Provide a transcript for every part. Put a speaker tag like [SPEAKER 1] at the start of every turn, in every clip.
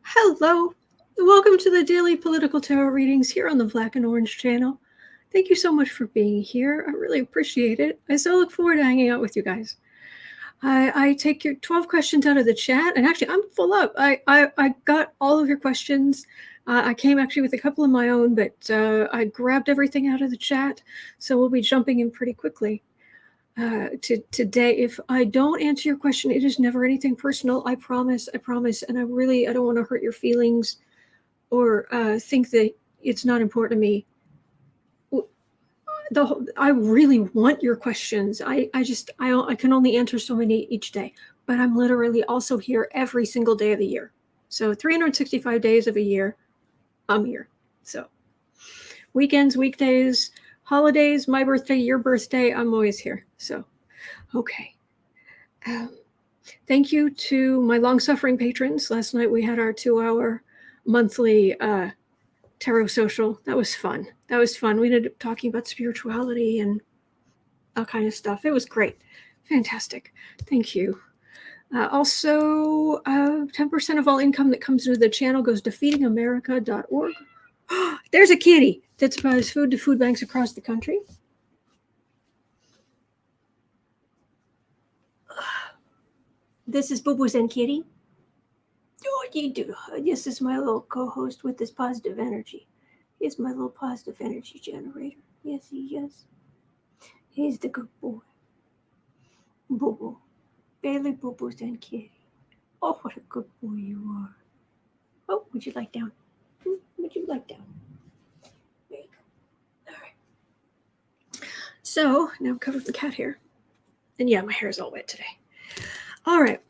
[SPEAKER 1] Hello, welcome to the daily political tarot readings here on the Black and Orange channel. Thank you so much for being here. I really appreciate it. I so look forward to hanging out with you guys. I take your 12 questions out of the chat, and actually I'm full up. I got all of your questions. I came actually with a couple of my own, but I grabbed everything out of the chat, so we'll be jumping in pretty quickly. Today, if I don't answer your question, it is never anything personal. I promise, and I don't want to hurt your feelings or think that it's not important to me. I really want your questions. I can only answer so many each day, but I'm literally also here every single day of the year. So 365 days of a year, I'm here. So weekends, weekdays, holidays, my birthday, your birthday, I'm always here. So, okay. Thank you to my long-suffering patrons. Last night we had our 2-hour monthly tarot social. That was fun. We ended up talking about spirituality and all kind of stuff. It was great. Fantastic. Thank you. Also, 10% of all income that comes into the channel goes to feedingamerica.org. There's a kitty that supplies food to food banks across the country. This is Boo Boo's and Kitty. Oh, you do. This is my little co-host with this positive energy. He's my little positive energy generator. Yes, he is. He's the good boy. Boo Boo. Bailey, Boo Boo's and Kitty. Oh, what a good boy you are. Oh, would you like down? Would you like down? There you go. All right. So, now I'm covered with cat hair. And yeah, my hair is all wet today. All right.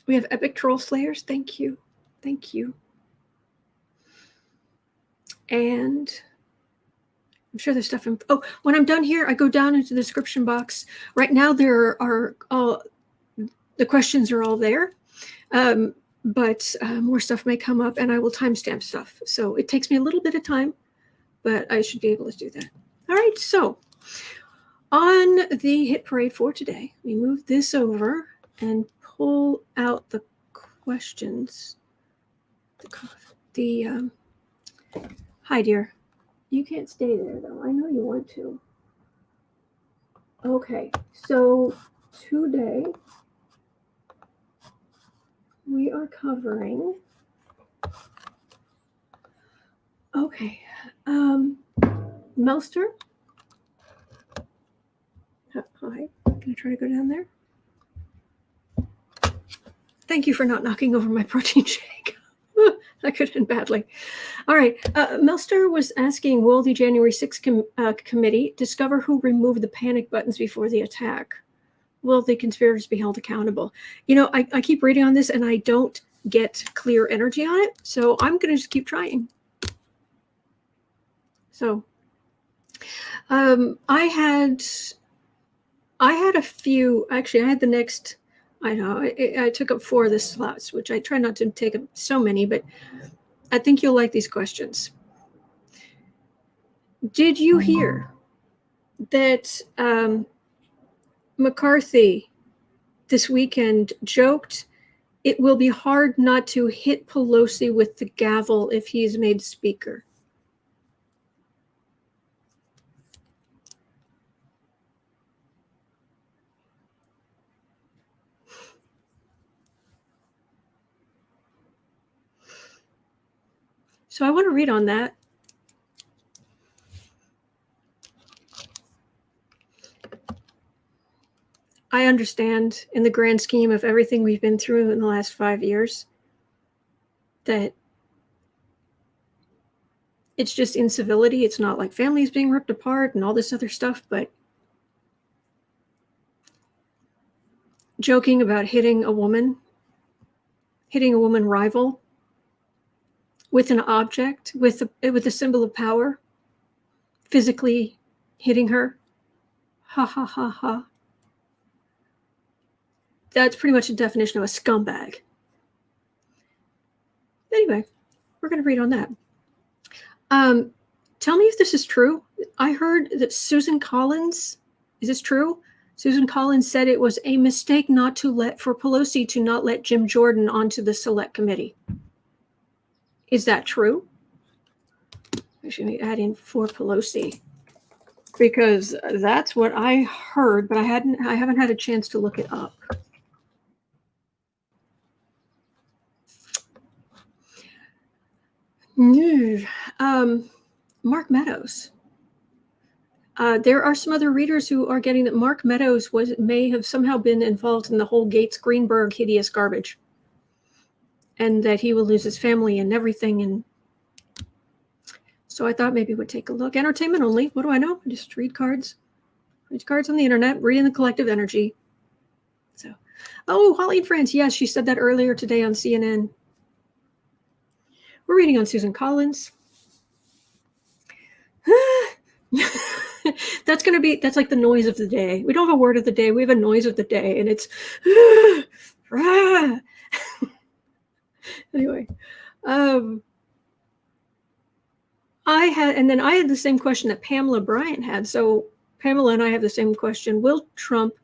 [SPEAKER 1] We have Epic Troll Slayers. Thank you. Thank you. And I'm sure there's stuff in... Oh, when I'm done here, I go down into the description box. Right now, there are all... The questions are all there. But more stuff may come up, and I will timestamp stuff. So it takes me a little bit of time, but I should be able to do that. All right, so on the hit parade for today, we move this over and pull out the questions. Hi, dear. You can't stay there, though. I know you want to. Okay, so today we are covering... Okay. Melster. Hi. Can I try to go down there? Thank you for not knocking over my protein shake. That could have been badly. All right. Melster was asking, will the January 6th committee discover who removed the panic buttons before the attack? Will the conspirators be held accountable? You know, I keep reading on this and I don't get clear energy on it. So I'm going to just keep trying. So I had a few, actually I had the next, I know, I took up 4 of the slots, which I try not to take up so many, but I think you'll like these questions. Did you hear that McCarthy this weekend joked it will be hard not to hit Pelosi with the gavel if he's made speaker? So I want to read on that. I understand in the grand scheme of everything we've been through in the last 5 years that it's just incivility. It's not like families being ripped apart and all this other stuff, but joking about hitting a woman rival with an object, with a symbol of power, physically hitting her. Ha, ha, ha, ha. That's pretty much a definition of a scumbag. Anyway, we're going to read on that. Tell me if this is true. I heard that Susan Collins, is this true? Susan Collins said it was a mistake for Pelosi to not let Jim Jordan onto the select committee. Is that true? I should add in for Pelosi, because that's what I heard, but I haven't had a chance to look it up. Mark Meadows. There are some other readers who are getting that Mark Meadows may have somehow been involved in the whole Gaetz-Greenberg hideous garbage, and that he will lose his family and everything. And so I thought maybe we'd take a look. Entertainment only. What do I know? I just read cards. Read cards on the internet. Reading the collective energy. So, Holly and Friends. Yes, she said that earlier today on CNN. We're reading on Susan Collins. That's like the noise of the day. We don't have a word of the day. We have a noise of the day, and it's anyway. I had the same question that Pamela Bryant had. So Pamela and I have the same question. Will Trump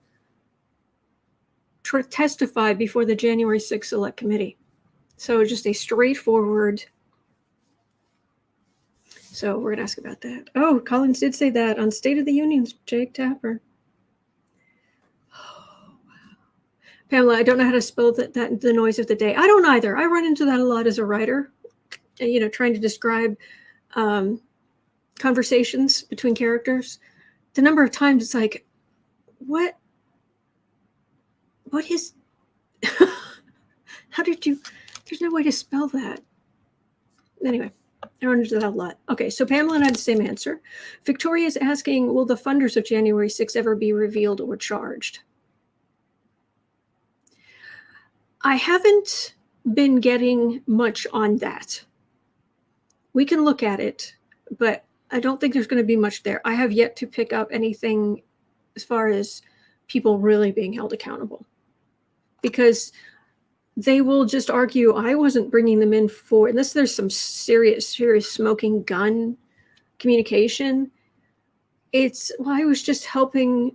[SPEAKER 1] testify before the January 6th Select Committee? So just a straightforward. So we're going to ask about that. Oh, Collins did say that on State of the Union, Jake Tapper. Oh, wow. Pamela, I don't know how to spell that the noise of the day. I don't either. I run into that a lot as a writer, trying to describe conversations between characters. The number of times it's like, what is, how did you, there's no way to spell that. Anyway. I run into that a lot. Okay, so Pamela and I had the same answer. Victoria is asking, will the funders of January 6th ever be revealed or charged? I haven't been getting much on that. We can look at it, but I don't think there's going to be much there. I have yet to pick up anything as far as people really being held accountable, because they will just argue, I wasn't bringing them in for, unless there's some serious smoking gun communication. I was just helping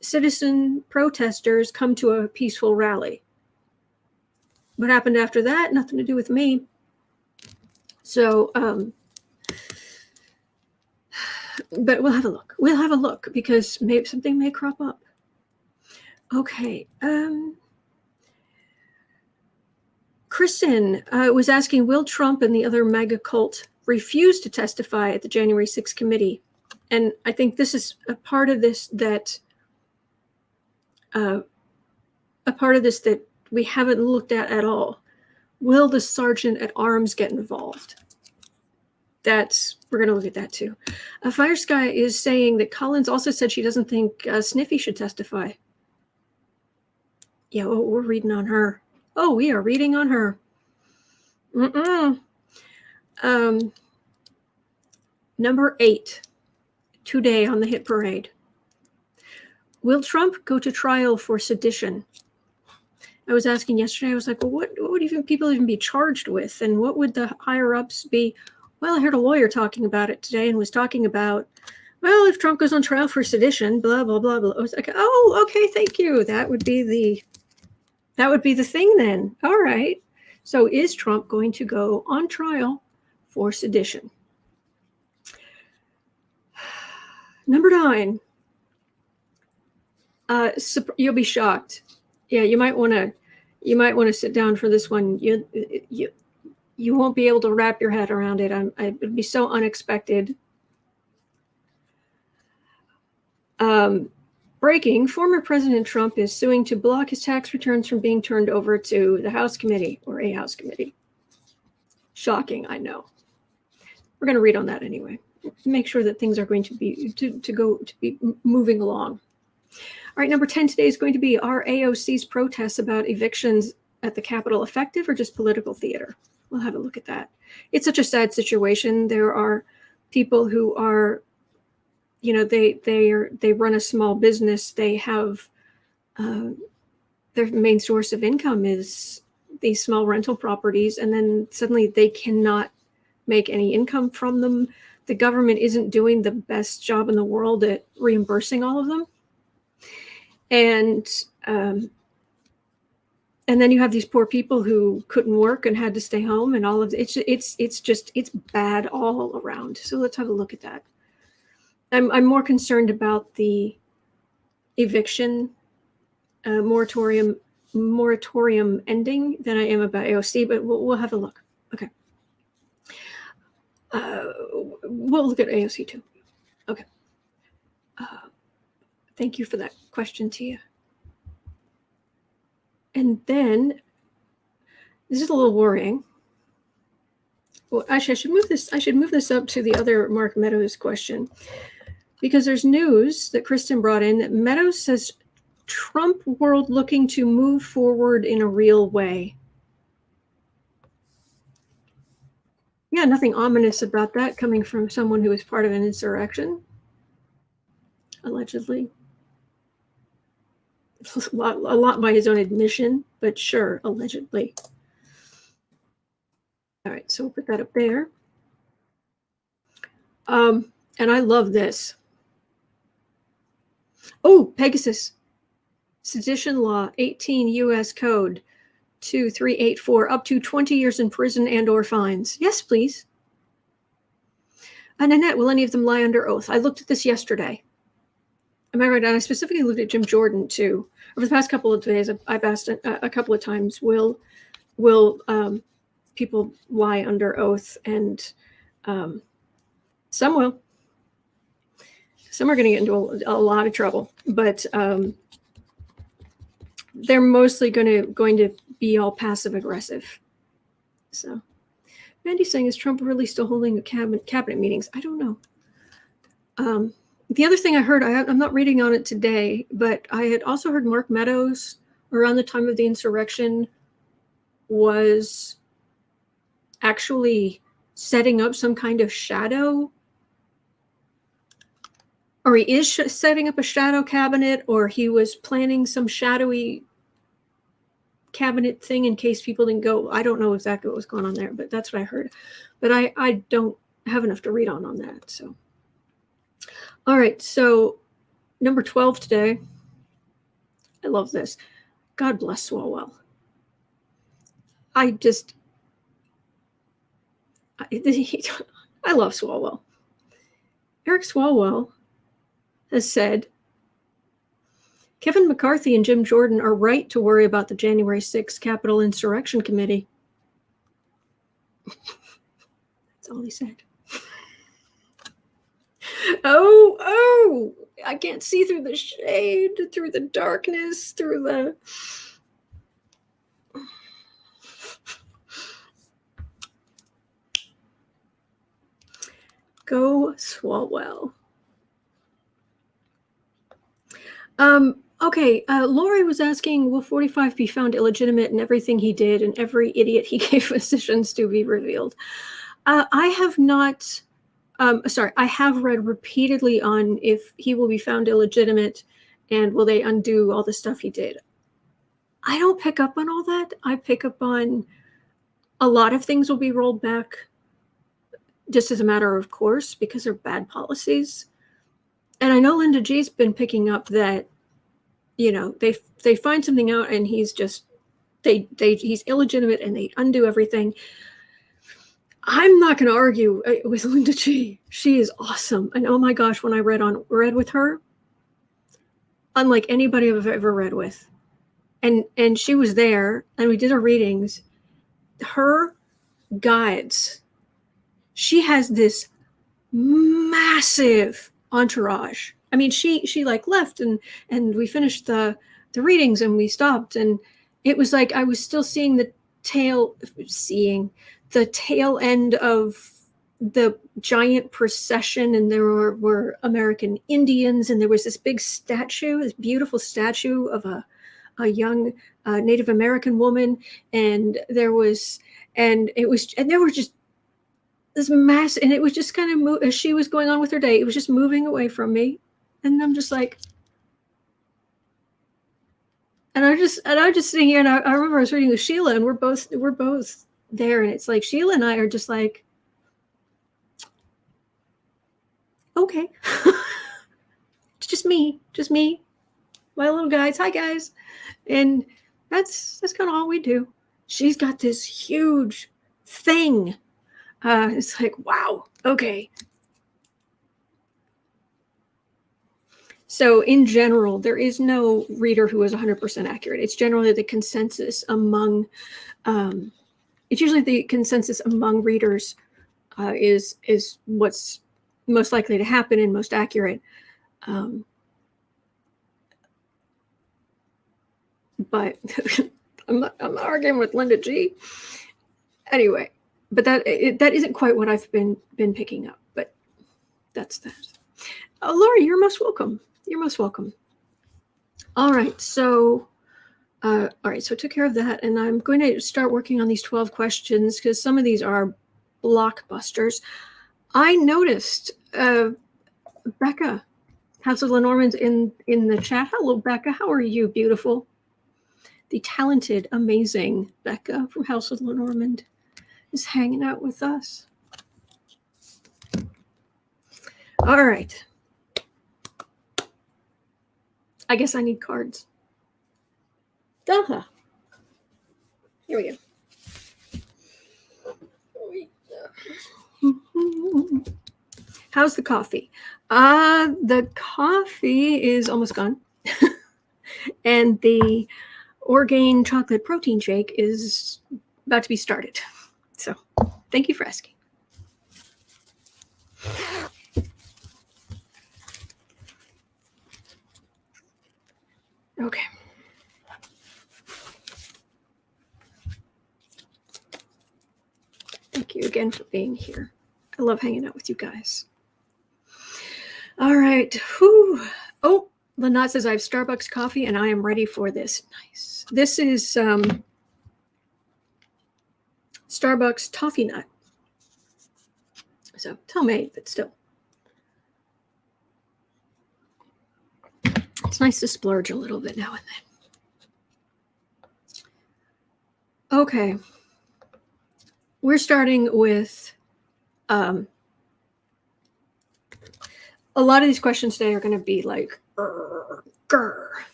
[SPEAKER 1] citizen protesters come to a peaceful rally. What happened after that? Nothing to do with me. So, but we'll have a look. We'll have a look, because maybe something may crop up. Okay. Kristen was asking, will Trump and the other MAGA cult refuse to testify at the January 6th committee? And I think this is a part of this that we haven't looked at all. Will the sergeant at arms get involved? We're going to look at that too. Fire Sky is saying that Collins also said she doesn't think Sniffy should testify. Yeah, we're reading on her. Oh, we are reading on her. Number 8, today on the hit parade. Will Trump go to trial for sedition? I was asking yesterday, I was like, well, what would people even be charged with? And what would the higher-ups be? Well, I heard a lawyer talking about it today and was talking about, well, if Trump goes on trial for sedition, blah, blah, blah, blah. I was like, oh, okay, thank you. That would be the thing then. All right. So is Trump going to go on trial for sedition? Number 9. You'll be shocked. Yeah, you might want to sit down for this one. You won't be able to wrap your head around it. It'd be so unexpected. Breaking, former President Trump is suing to block his tax returns from being turned over to the House committee or a House committee. Shocking, I know. We're going to read on that anyway. Make sure that things are going to be moving along. All right, number 10 today is going to be, are AOC's protests about evictions at the Capitol effective or just political theater? We'll have a look at that. It's such a sad situation. There are people who are, they run a small business. They have their main source of income is these small rental properties, and then suddenly they cannot make any income from them. the government isn't doing the best job in the world at reimbursing all of them. And then you have these poor people who couldn't work and had to stay home, and all of it's bad all around. So let's have a look at that. I'm more concerned about the eviction moratorium ending than I am about AOC, but we'll have a look. Okay. We'll look at AOC too. Okay. Thank you for that question, Tia. And then this is a little worrying. Well, actually, I should move this up to the other Mark Meadows question, because there's news that Kristen brought in that Meadows says Trump world looking to move forward in a real way. Yeah, nothing ominous about that coming from someone who was part of an insurrection, allegedly. A lot by his own admission, but sure, allegedly. All right, so we'll put that up there. And I love this. Oh, Pegasus. Sedition law, 18 U.S. Code 2384, up to 20 years in prison and or fines. Yes, please. And Annette, will any of them lie under oath? I looked at this yesterday. Am I right? And I specifically looked at Jim Jordan, too. Over the past couple of days, I've asked a couple of times, will people lie under oath? And some will. Some are going to get into a lot of trouble. But they're mostly going to be all passive aggressive. So, Mandy's saying, is Trump really still holding cabinet meetings? I don't know. The other thing I heard, I'm not reading on it today, but I had also heard Mark Meadows around the time of the insurrection was actually setting up some kind of shadow, or he is setting up a shadow cabinet, or he was planning some shadowy cabinet thing in case people didn't go. I don't know exactly what was going on there, but that's what I heard. But I don't have enough to read on that. So, all right. So number 12 today. I love this. God bless Swalwell. I love Swalwell. Eric Swalwell has said, Kevin McCarthy and Jim Jordan are right to worry about the January 6th Capitol Insurrection Committee. That's all he said. Oh, I can't see through the shade, through the darkness, through the... Go Swalwell. Okay, Lori was asking, will 45 be found illegitimate in everything he did and every idiot he gave positions to be revealed? I have not, I have read repeatedly on if he will be found illegitimate and will they undo all the stuff he did. I don't pick up on all that. I pick up on a lot of things will be rolled back just as a matter of course because they're bad policies. And I know Linda G's been picking up that, you know, they find something out and he's just he's illegitimate and they undo everything. I'm not going to argue with Linda G. She is awesome. And oh my gosh, when I read with her, unlike anybody I've ever read with, and she was there and we did our readings, her guides, she has this massive entourage. I mean, she like left and we finished the readings and we stopped and it was like I was still seeing the tail end of the giant procession, and there were American Indians, and there was this big statue, this beautiful statue of a young Native American woman, and there were just this mass, and it was just kind of as she was going on with her day, it was just moving away from me, and I'm just like, and I'm just sitting here, and I remember I was reading with Sheila, and we're both there, and it's like Sheila and I are just like, Okay. It's just me, my little guys. Hi, guys. And that's kind of all we do. She's got this huge thing. It's like, wow, okay. So in general, there is no reader who is 100% accurate. It's generally the consensus among, it's usually the consensus among readers is what's most likely to happen and most accurate. But I'm not arguing with Linda G. Anyway, but that isn't quite what I've been picking up. But that's that. Oh, Laura, you're most welcome. You're most welcome. All right, so I took care of that, and I'm going to start working on these 12 questions because some of these are blockbusters. I noticed Becca, House of Lenormand in the chat. Hello, Becca. How are you, beautiful? The talented, amazing Becca from House of Lenormand is hanging out with us. All right. I guess I need cards. Duh. Here we go. How's the coffee? The coffee is almost gone. And the Orgain chocolate protein shake is about to be started. So thank you for asking. Okay. Thank you again for being here. I love hanging out with you guys. All right. Whew. Oh, Lynette says I have Starbucks coffee and I am ready for this. Nice. This is Starbucks toffee nut. So homemade, but still. It's nice to splurge a little bit now and then. Okay. We're starting with a lot of these questions today are going to be like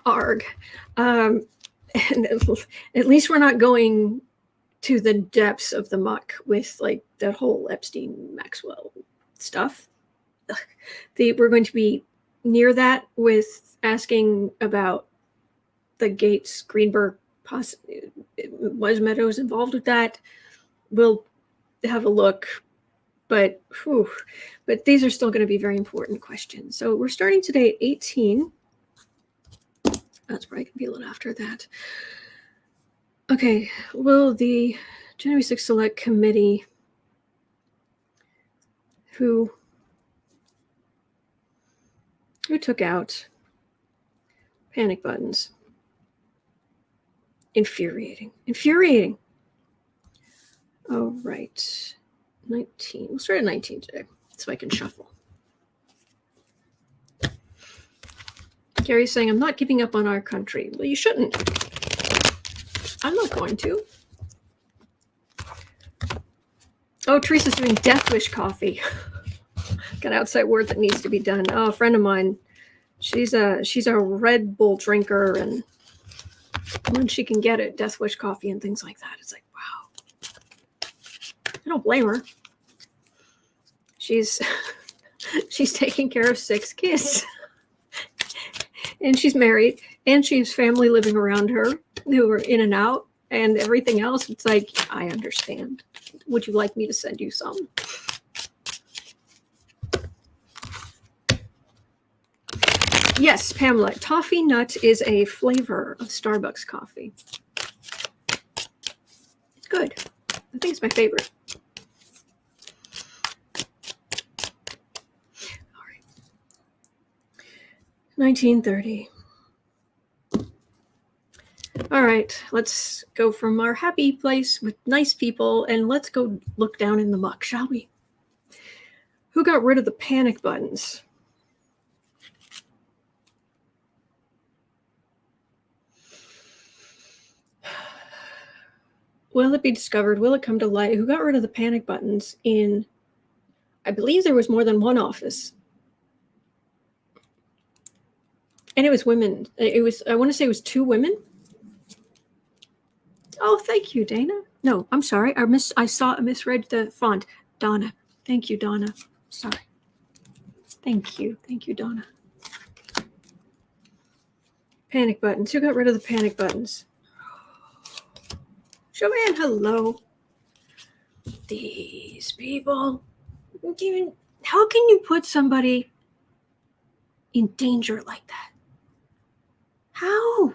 [SPEAKER 1] arg. And at least we're not going to the depths of the muck with like that whole Epstein Maxwell stuff. We're going to be near that with asking about the Gaetz-Greenberg. Was Meadows involved with that? We'll have a look, but these are still going to be very important questions. So we're starting today at 18. That's probably going to be a little after that. Okay, will the January 6th Select Committee who took out panic buttons? Infuriating. All right. 19. We'll start at 19 today so I can shuffle. Gary's saying, I'm not giving up on our country. Well, you shouldn't. I'm not going to. Oh, Teresa's doing Death Wish coffee. Got an outside word that needs to be done. Oh, a friend of mine. She's a Red Bull drinker, and when she can get it, Death Wish coffee and things like that. It's like, wow. I don't blame her. She's taking care of 6 kids. And she's married, and she has family living around her who are in and out, and everything else. It's like, I understand. Would you like me to send you some? Yes, Pamela. Toffee nut is a flavor of Starbucks coffee. It's good. I think it's my favorite. All right. 1930. All right, let's go from our happy place with nice people and let's go look down in the muck, shall we? Who got rid of the panic buttons? Will it be discovered? Will it come to light? Who got rid of the panic buttons in I believe there was more than one office. And it was women. It was, I want to say it was 2 women. Oh, thank you, Dana. No, I'm sorry. I misread the font. Donna. Thank you, Donna. Sorry. Thank you. Thank you, Donna. Panic buttons. Who got rid of the panic buttons? Joanne, hello. These people. How can you put somebody in danger like that? How?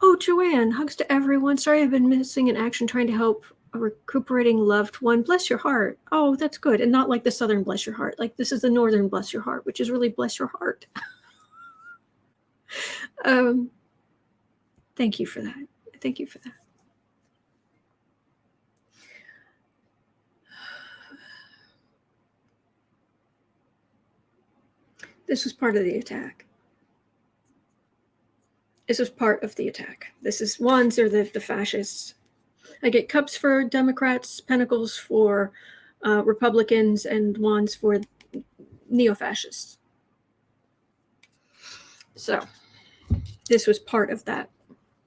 [SPEAKER 1] Oh, Joanne, hugs to everyone. Sorry I've been missing in action trying to help a recuperating loved one. Bless your heart. Oh, that's good. And not like the Southern bless your heart. Like this is the Northern bless your heart, which is really bless your heart. Thank you for that. Thank you for that. This was part of the attack. This was part of the attack. This is wands are the fascists. I get cups for Democrats, pentacles for Republicans, and wands for neo-fascists. So this was part of that.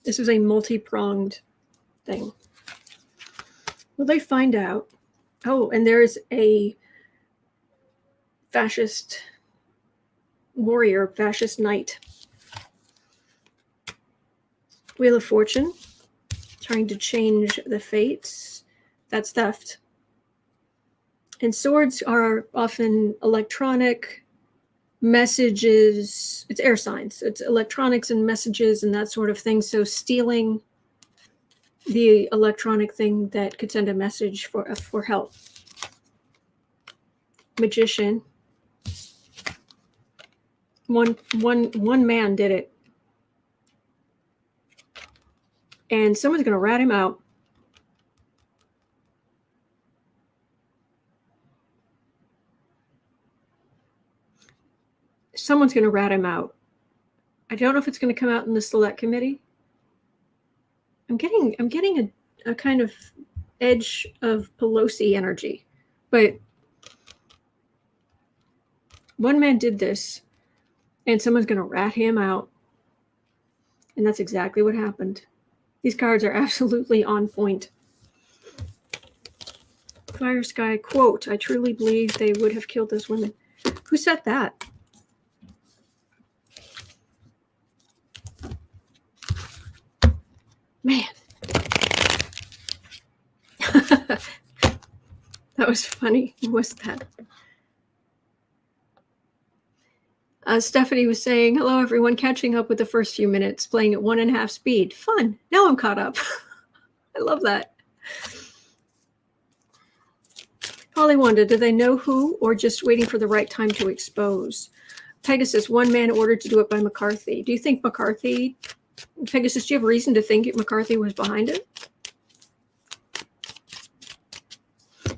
[SPEAKER 1] This was a multi-pronged thing. Will they find out? Oh, and there's a fascist warrior, fascist knight. Wheel of Fortune, trying to change the fates. That's theft. And swords are often electronic messages. It's air signs. It's electronics and messages and that sort of thing. So stealing the electronic thing that could send a message for help. Magician. One man did it. And someone's going to rat him out. Someone's going to rat him out. I don't know if it's going to come out in the select committee. I'm getting a kind of edge of Pelosi energy. But one man did this, and someone's going to rat him out. And that's exactly what happened. These cards are absolutely on point. Fire Sky, quote, I truly believe they would have killed those women. Who said that? Man. That was funny. Who was that? Stephanie was saying, hello, everyone, catching up with the first few minutes, playing at 1.5 speed. Fun. Now I'm caught up. I love that. Holly wondered, do they know who or just waiting for the right time to expose? Pegasus, one man ordered to do it by McCarthy. Do you think McCarthy, Pegasus, do you have reason to think McCarthy was behind it?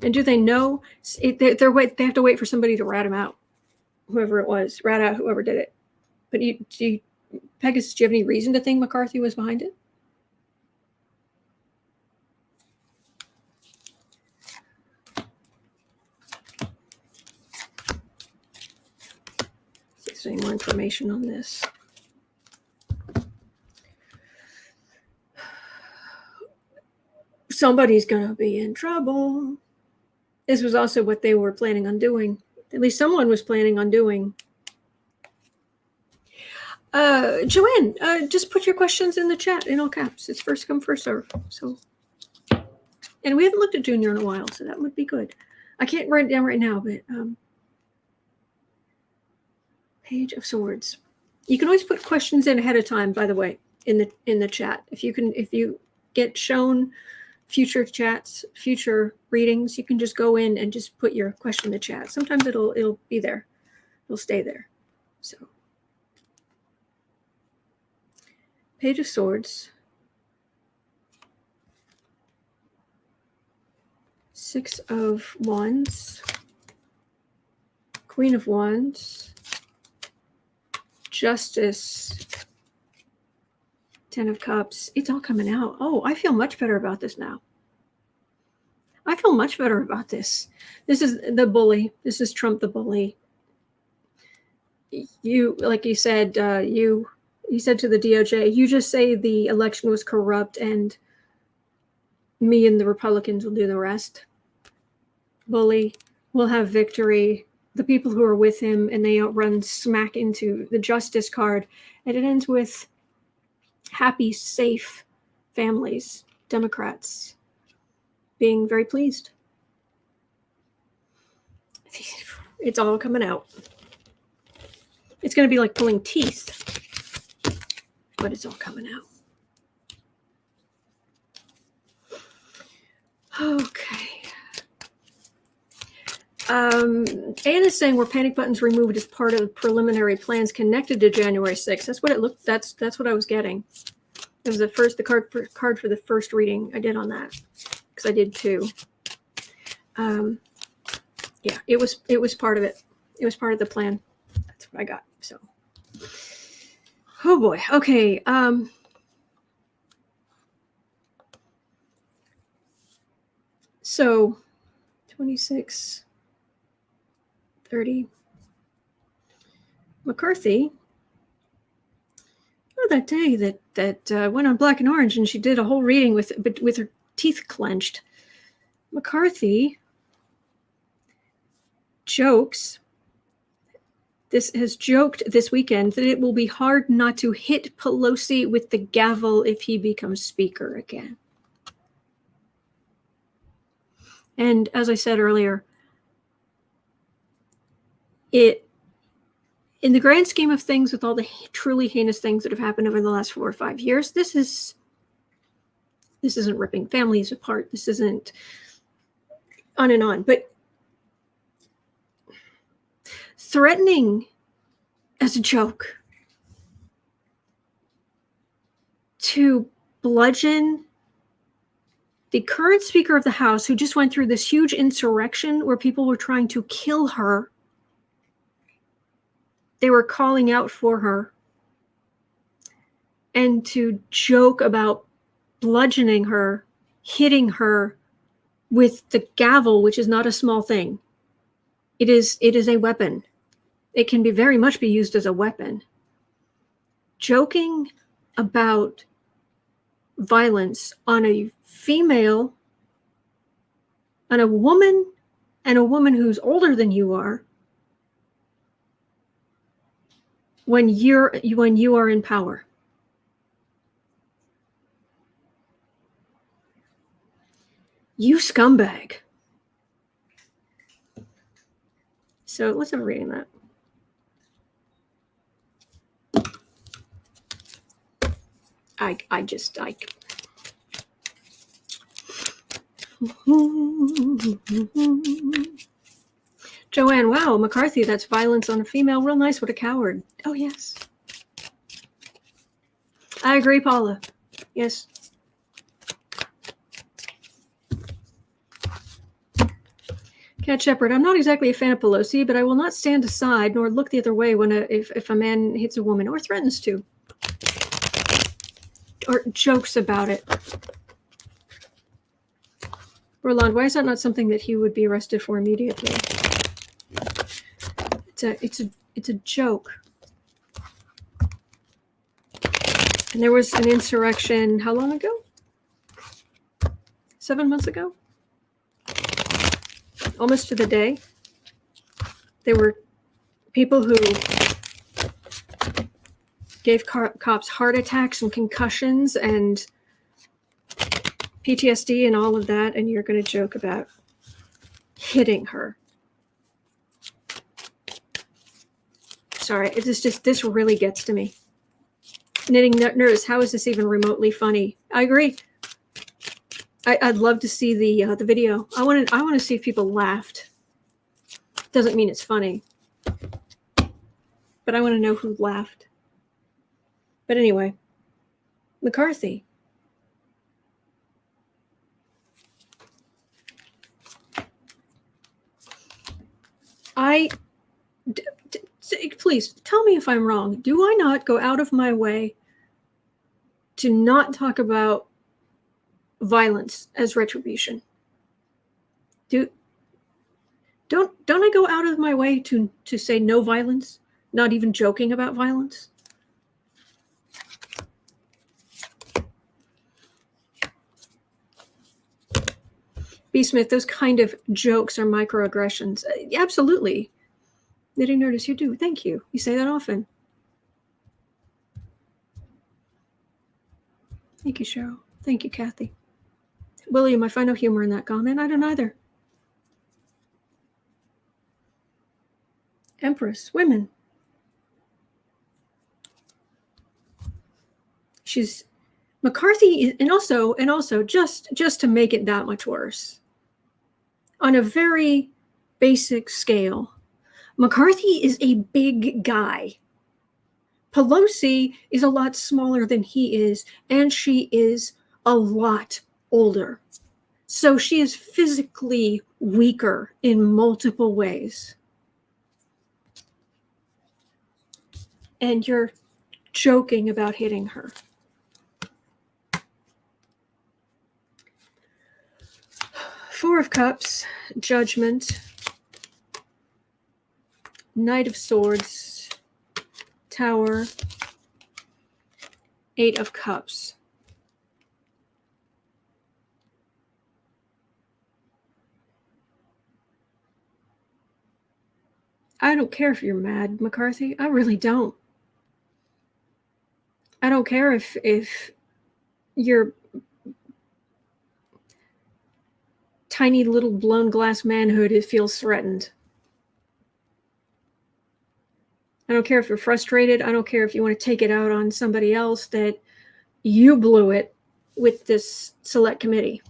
[SPEAKER 1] And do they know? They have to wait for somebody to rat him out. Whoever it was, rat out whoever did it. But Pegasus, do you have any reason to think McCarthy was behind it? See if there's any more information on this. Somebody's going to be in trouble. This was also what they were planning on doing. At least someone was planning on doing. Joanne, just put your questions in the chat in all caps. It's first come, first serve. So, and we haven't looked at Junior in a while, so that would be good. I can't write it down right now, but Page of Swords. You can always put questions in ahead of time, by the way, in the chat. If you get shown future chats, future readings, you can just go in and just put your question in the chat. Sometimes it'll be there. It'll stay there. So Page of Swords. 6 of Wands. Queen of Wands. Justice. 10 of Cups. It's all coming out. Oh, I feel much better about this now. I feel much better about this. This is the bully. This is Trump the bully. You, like you said, you said to the DOJ, you just say the election was corrupt and me and the Republicans will do the rest. Bully will have victory. The people who are with him, and they run smack into the justice card. And it ends with happy, safe families, Democrats being very pleased. It's all coming out. It's going to be like pulling teeth, but it's all coming out. Okay. Anna's saying were panic buttons removed as part of the preliminary plans connected to January 6th. That's what it looked. That's what I was getting. It was the card for the first reading I did on that, because I did two. Yeah, it was part of it. It was part of the plan. That's what I got. So, oh boy. Okay. So 26, 30. McCarthy. Oh, that day that went on Black and Orange, and she did a whole reading with her teeth clenched. McCarthy jokes. This has joked this weekend that it will be hard not to hit Pelosi with the gavel if he becomes speaker again. And as I said earlier, in the grand scheme of things, with all the truly heinous things that have happened over the last 4 or 5 years, this isn't ripping families apart. This isn't on and on. But threatening as a joke to bludgeon the current Speaker of the House, who just went through this huge insurrection where people were trying to kill her. They were calling out for her. And to joke about bludgeoning her, hitting her with the gavel, which is not a small thing. It is a weapon. It can very much be used as a weapon. Joking about violence on a female, on a woman, and a woman who's older than you are, when you are in power. You scumbag. So let's have a reading of that. Joanne, wow, McCarthy, that's violence on a female. Real nice. What a coward. Oh, yes. I agree, Paula. Yes. Cat Shepherd, I'm not exactly a fan of Pelosi, but I will not stand aside nor look the other way when if a man hits a woman or threatens to. Or jokes about it. Roland, why is that not something that he would be arrested for immediately? It's a joke. And there was an insurrection, how long ago? 7 months ago? Almost to the day. There were people who gave cops heart attacks and concussions and PTSD and all of that, and you're going to joke about hitting her. Sorry, this really gets to me. Knitting Nurse, how is this even remotely funny? I agree. I'd love to see the video. I want to see if people laughed. Doesn't mean it's funny, but I want to know who laughed. But anyway, McCarthy. Please tell me if I'm wrong. Do I not go out of my way to not talk about violence as retribution? Don't I go out of my way to say no violence, not even joking about violence? B. Smith, those kind of jokes are microaggressions. Absolutely. Knitting Nerdist, you do. Thank you. You say that often. Thank you, Cheryl. Thank you, Kathy. William, I find no humor in that comment. I don't either. Empress, women. She's McCarthy, and also just to make it that much worse, on a very basic scale, McCarthy is a big guy. Pelosi is a lot smaller than he is, and she is a lot older. So she is physically weaker in multiple ways. And you're joking about hitting her. Four of Cups, Judgment, Knight of Swords, Tower, Eight of Cups. I don't care if you're mad, McCarthy. I really don't. I don't care if your tiny little blown glass manhood feels threatened. I don't care if you're frustrated. I don't care if you want to take it out on somebody else that you blew it with this select committee.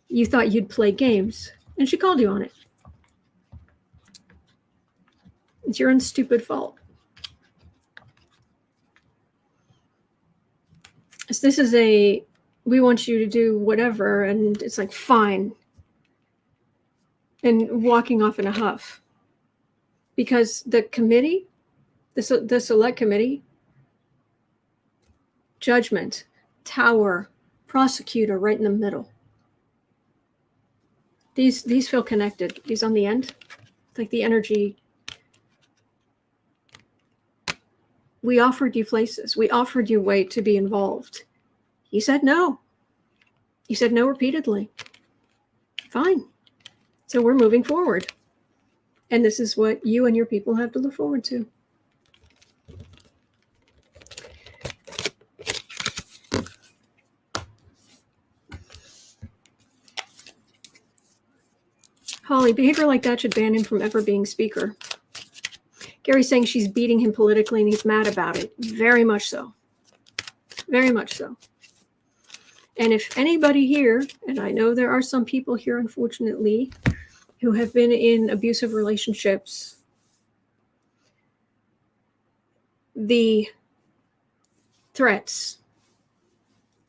[SPEAKER 1] You thought you'd play games, and she called you on it. It's your own stupid fault. So this is we want you to do whatever, and it's like, fine. And walking off in a huff. Because the committee, the select committee, Judgment, Tower, Prosecutor right in the middle. These feel connected. These on the end, like the energy. We offered you places. We offered you a way to be involved. You said no. You said no repeatedly. Fine. So we're moving forward. And this is what you and your people have to look forward to. Holly, behavior like that should ban him from ever being speaker. Gary's saying she's beating him politically and he's mad about it. Very much so. Very much so. And if anybody here, and I know there are some people here, unfortunately, who have been in abusive relationships, the threats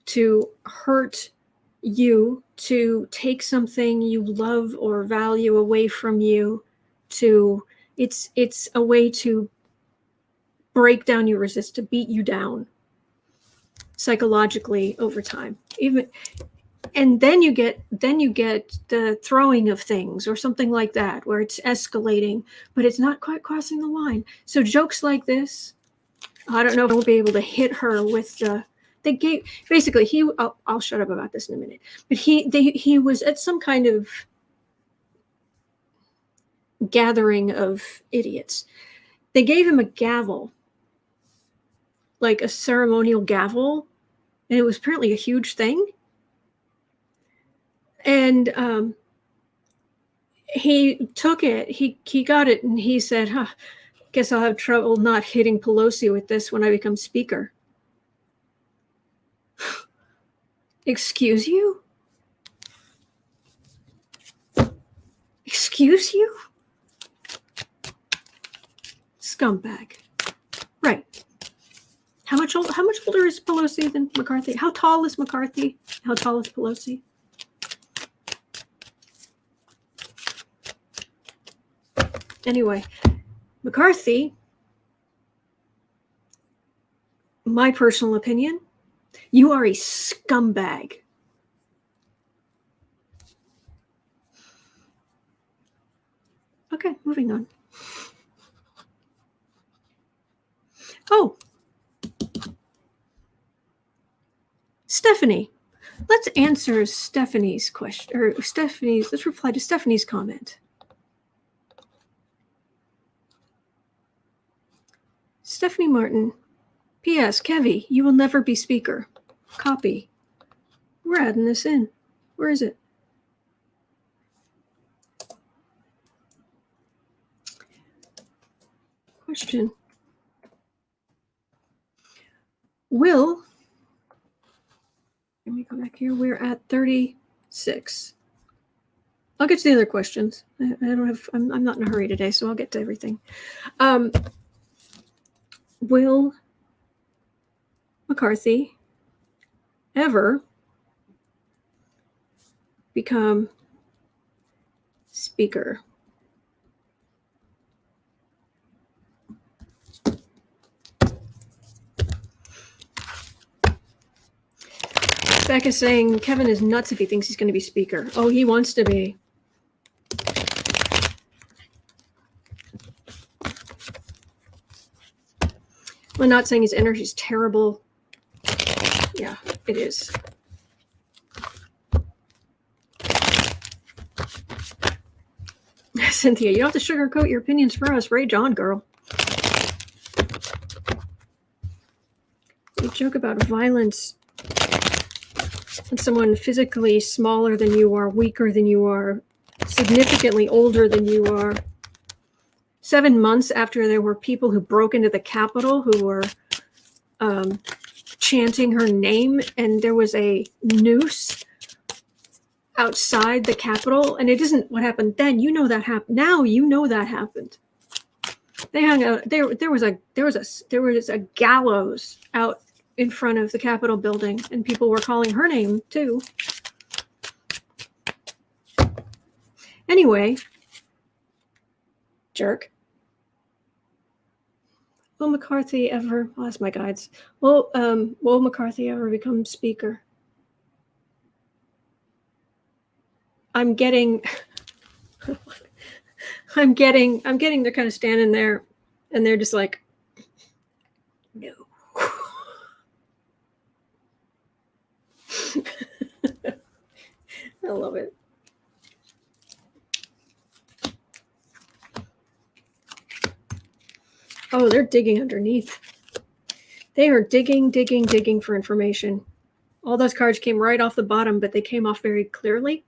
[SPEAKER 1] to hurt you, to take something you love or value away from you, it's a way to break down your resistance, to beat you down psychologically over time. And then you get the throwing of things or something like that, where it's escalating, but it's not quite crossing the line. So jokes like this, I don't know if we'll be able to hit her with they gave basically I'll shut up about this in a minute. But he was at some kind of gathering of idiots. They gave him a gavel, like a ceremonial gavel, and it was apparently a huge thing. And he took it, he got it, and he said, guess I'll have trouble not hitting Pelosi with this when I become speaker. Excuse you? Excuse you? Scumbag. Right. How much older is Pelosi than McCarthy? How tall is McCarthy? How tall is Pelosi? Anyway, McCarthy, my personal opinion, you are a scumbag. Okay, moving on. Oh, Stephanie. Let's answer Stephanie's question, or let's reply to Stephanie's comment. Stephanie Martin. P.S. Kevvy, you will never be speaker. Copy. We're adding this in. Where is it? Question. Let me go back here. We're at 36. I'll get to the other questions. I'm not in a hurry today, so I'll get to everything. Will McCarthy ever become speaker? Becca's saying Kevin is nuts if he thinks he's going to be speaker. Oh, he wants to be. I'm not saying his energy is terrible. Yeah, it is. Cynthia, you don't have to sugarcoat your opinions for us. Rage on, girl. You joke about violence and someone physically smaller than you are, weaker than you are, significantly older than you are. 7 months after there were people who broke into the Capitol who were chanting her name, and there was a noose outside the Capitol, and it isn't what happened then. You know that happened. Now you know that happened. They hung out. There was a gallows out in front of the Capitol building, and people were calling her name too. Anyway, jerk. Will McCarthy ever? I'll ask my guides. Will McCarthy ever become speaker? I'm getting. They're kind of standing there, and they're just like, no. I love it. Oh, they're digging underneath. They are digging for information. All those cards came right off the bottom, but they came off very clearly.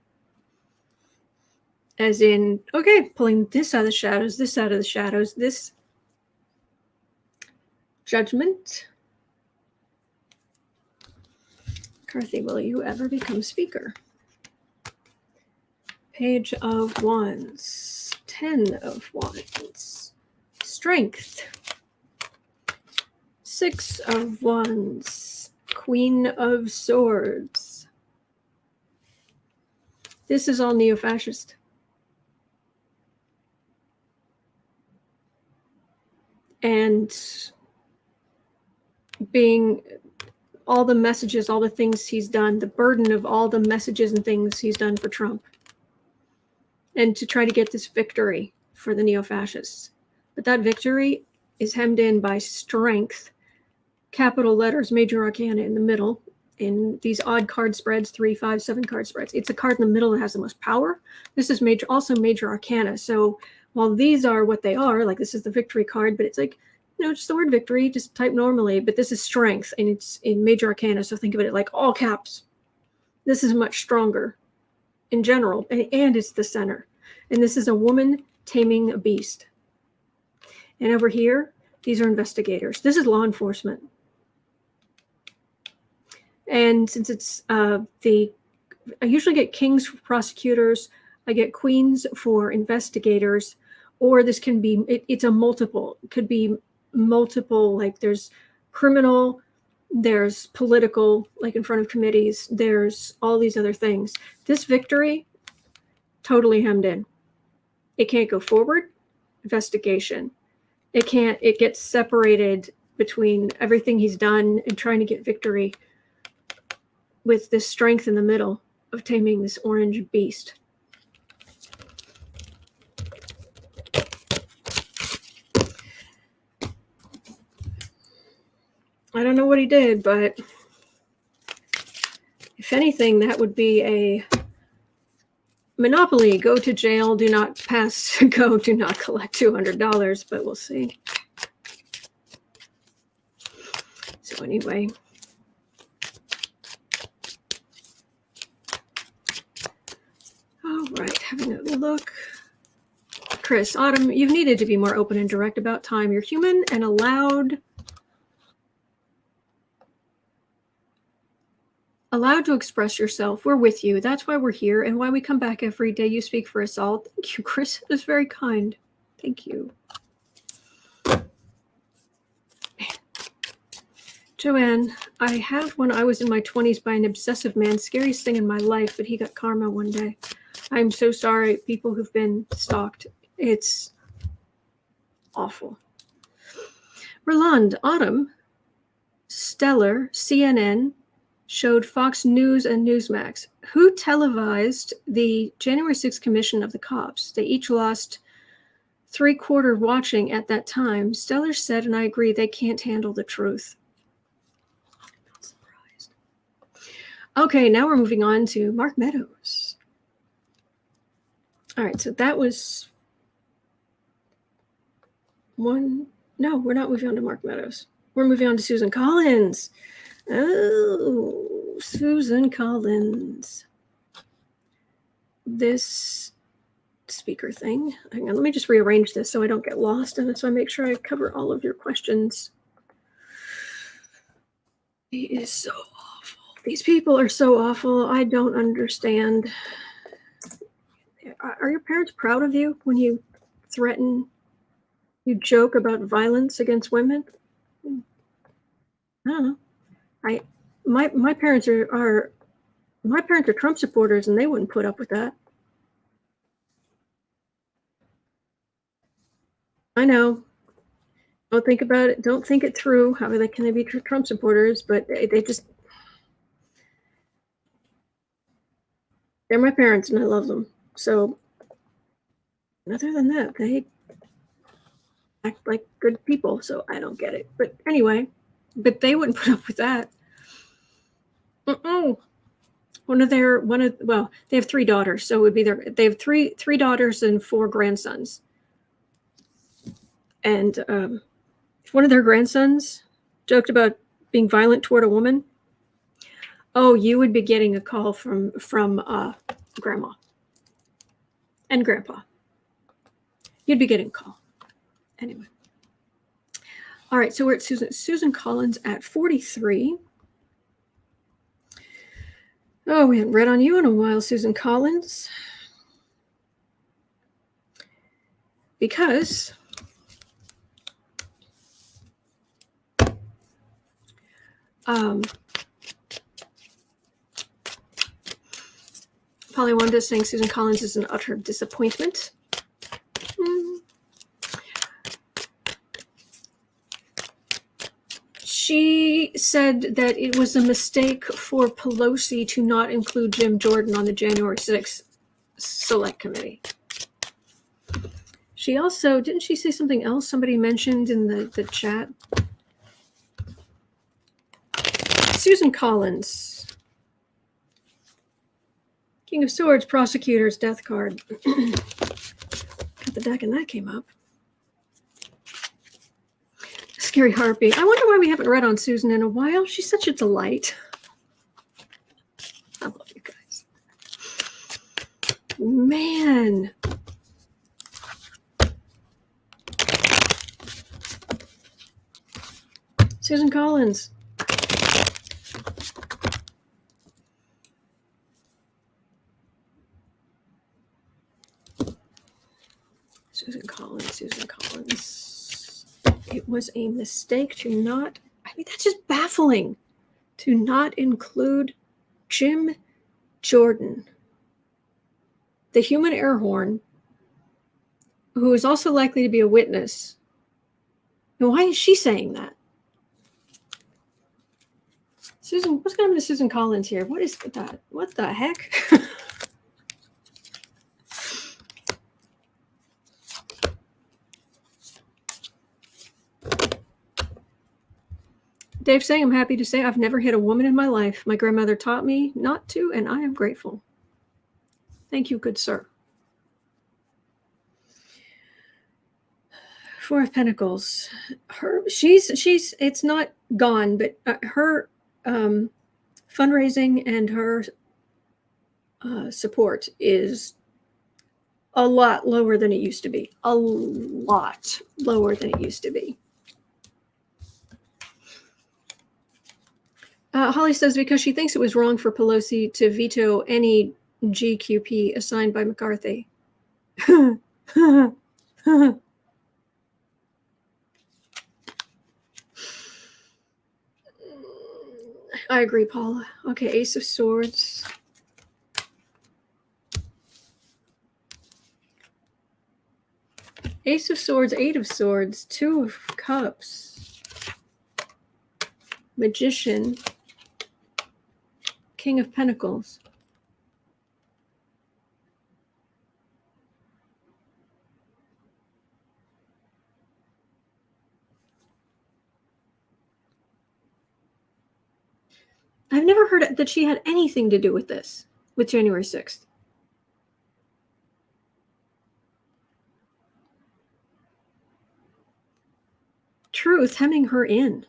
[SPEAKER 1] As in, okay, pulling this out of the shadows, this out of the shadows, this judgment. McCarthy, will you ever become speaker? Page of Wands, 10 of Wands, Strength, 6 of Wands, Queen of Swords. This is all neo-fascist. And being all the messages, all the things he's done, the burden of all the messages and things he's done for Trump. And to try to get this victory for the neo-fascists. But that victory is hemmed in by strength, capital letters, major arcana in the middle, in these odd card spreads, 3, 5, 7 card spreads. It's a card in the middle that has the most power. This is also major arcana. So while these are what they are, like this is the victory card, but it's like, just the word victory, just type normally, but this is strength, and it's in major arcana, so think of it like all caps. This is much stronger in general, and it's the center. And this is a woman taming a beast. And over here, these are investigators. This is law enforcement. And since it's I usually get kings for prosecutors, I get queens for investigators, or this can be, it's a multiple. It could be multiple, like there's criminal, there's political, like in front of committees, there's all these other things. This victory, totally hemmed in. It can't go forward, investigation. It gets separated between everything he's done and trying to get victory with this strength in the middle of taming this orange beast. I don't know what he did, but if anything, that would be a monopoly. Go to jail, do not pass go, do not collect $200, but we'll see. So anyway. All right, having a look. Chris, Autumn, you've needed to be more open and direct about time. You're human and allowed to express yourself. We're with you. That's why we're here and why we come back every day. You speak for us all. Thank you, Chris. That's very kind. Thank you. Joanne, I had when I was in my 20s by an obsessive man. Scariest thing in my life, but he got karma one day. I'm so sorry, people who've been stalked. It's awful. Roland, Autumn, Stellar, CNN, showed Fox News and Newsmax. Who televised the January 6th commission of the cops? They each lost 3/4 watching at that time. Stellar said, and I agree, they can't handle the truth. I'm not surprised. Okay, now we're moving on to Mark Meadows. All right, so that was one. No, we're not moving on to Mark Meadows. We're moving on to Susan Collins. Oh, Susan Collins. This speaker thing. Hang on, let me just rearrange this so I don't get lost in it, so I make sure I cover all of your questions. He is so awful. These people are so awful. I don't understand. Are your parents proud of you when you threaten, you joke about violence against women? I don't know. My parents are Trump supporters, and they wouldn't put up with that. I know. Don't think about it. Don't think it through. How can they be Trump supporters? But they just, they're my parents, and I love them. So, other than that, they act like good people. So I don't get it. But anyway, but they wouldn't put up with that. Well, they have 3 daughters, so it would be they have three daughters and 4 grandsons. And if one of their grandsons joked about being violent toward a woman, oh, you would be getting a call from grandma and grandpa. You'd be getting a call. Anyway. All right, so we're at Susan Collins at 43. Oh, we haven't read on you in a while, Susan Collins. Because Polly Wanda is saying Susan Collins is an utter disappointment. She said that it was a mistake for Pelosi to not include Jim Jordan on the January 6th Select Committee. She also, didn't she say something else somebody mentioned in the chat? Susan Collins. King of Swords, Prosecutors, Death card. Got the deck and that came up. Scary Harpy. I wonder why we haven't read on Susan in a while. She's such a delight. I love you guys. Man. Susan Collins. Susan Collins. It was a mistake to not, I mean, that's just baffling, to not include Jim Jordan, the human air horn, who is also likely to be a witness. And why is she saying that? Susan, what's going on to Susan Collins here? What is that? What the heck? Dave saying, I'm happy to say I've never hit a woman in my life. My grandmother taught me not to, and I am grateful. Thank you, good sir. Four of Pentacles. She's it's not gone, but her fundraising and her support is a lot lower than it used to be. A lot lower than it used to be. Holly says because she thinks it was wrong for Pelosi to veto any GQP assigned by McCarthy. I agree, Paula. Okay, Ace of Swords. Ace of Swords, Eight of Swords, Two of Cups, Magician, King of Pentacles. I've never heard that she had anything to do with this, with January 6th. Truth hemming her in.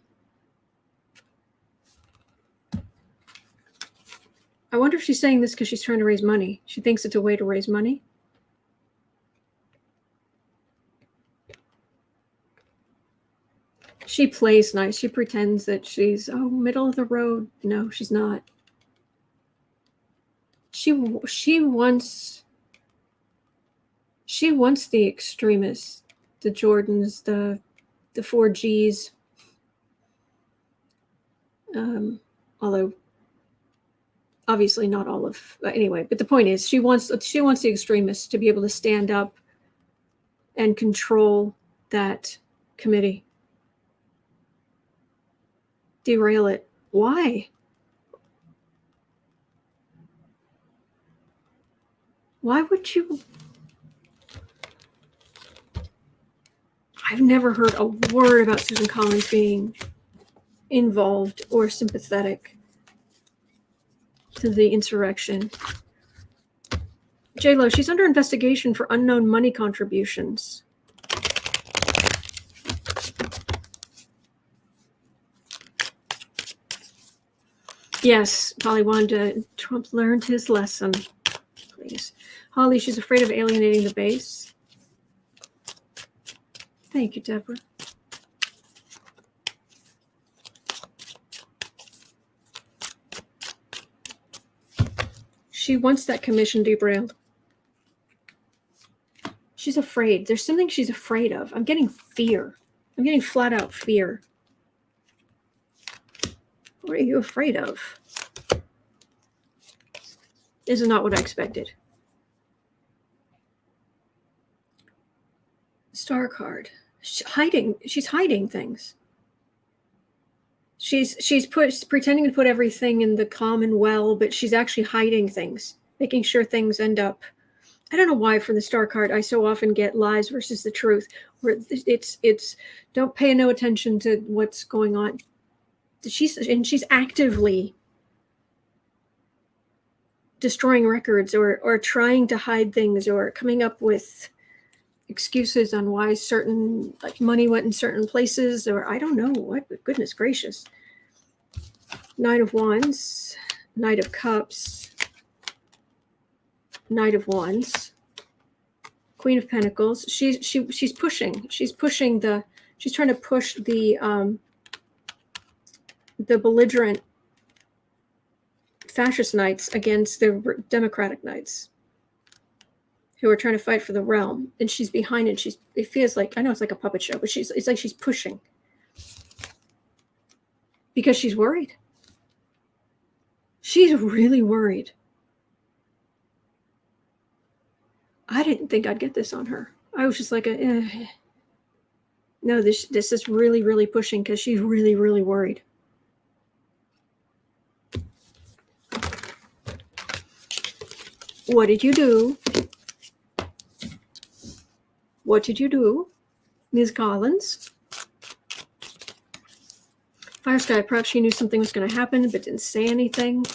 [SPEAKER 1] I wonder if she's saying this because she's trying to raise money. She thinks it's a way to raise money. She plays nice. She pretends that she's, middle of the road. No, she's not. She wants the extremists, the Jordans, the 4Gs. Although obviously not all of, anyway, but the point is she wants the extremists to be able to stand up and control that committee. Derail it. Why? Why would you? I've never heard a word about Susan Collins being involved or sympathetic to the insurrection. J-Lo, she's under investigation for unknown money contributions. Yes, Polly Wanda, Trump learned his lesson. Please. Holly, she's afraid of alienating the base. Thank you, Deborah. She wants that commission derailed. She's afraid. There's something she's afraid of. I'm getting fear. I'm getting flat out fear. What are you afraid of? This is not what I expected. Star card. She's hiding things. She's pretending to put everything in the common well, but she's actually hiding things, making sure things end up. I don't know why from the star card I so often get lies versus the truth, where it's don't pay no attention to what's going on. She's actively destroying records or trying to hide things or coming up with excuses on why certain money went in certain places, or I don't know what, but goodness gracious. Knight of Wands, Knight of Cups, Knight of Wands, Queen of Pentacles. She's pushing. She's trying to push the belligerent fascist knights against the democratic knights who are trying to fight for the realm, and she's behind it. It feels like, I know it's like a puppet show, but it's like she's pushing because she's worried. She's really worried. I didn't think I'd get this on her. I was just like, no, this is really, really pushing because she's really, really worried. What did you do? What did you do, Ms. Collins? Fire Sky, perhaps she knew something was going to happen, but didn't say anything.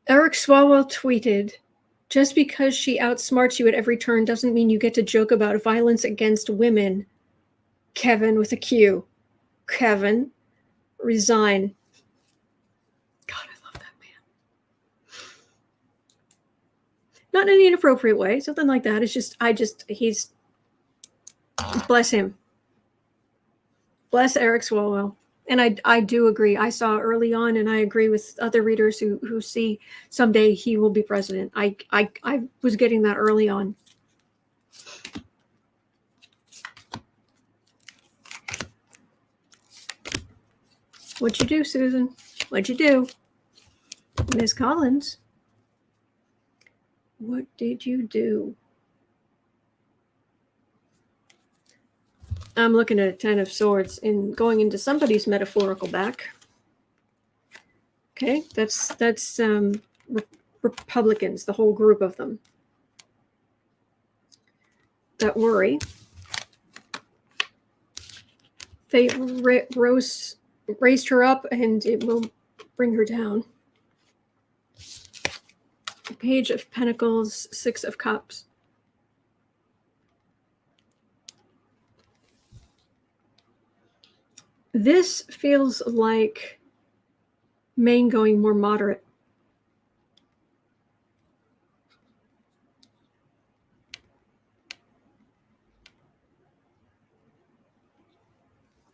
[SPEAKER 1] Eric Swalwell tweeted, "Just because she outsmarts you at every turn doesn't mean you get to joke about violence against women. Kevin with a Q. Kevin, resign." God, I love that man. Not in an inappropriate way, something like that. It's just, he's, bless him. Bless Eric Swalwell. And I do agree. I saw early on, and I agree with other readers who see someday he will be president. I was getting that early on. What'd you do, Susan? What'd you do? Ms. Collins, what did you do? I'm looking at a 10 of Swords and going into somebody's metaphorical back. Okay, that's Republicans, the whole group of them that worry. They raised her up, and it will bring her down. Page of Pentacles, Six of Cups. This feels like Maine going more moderate.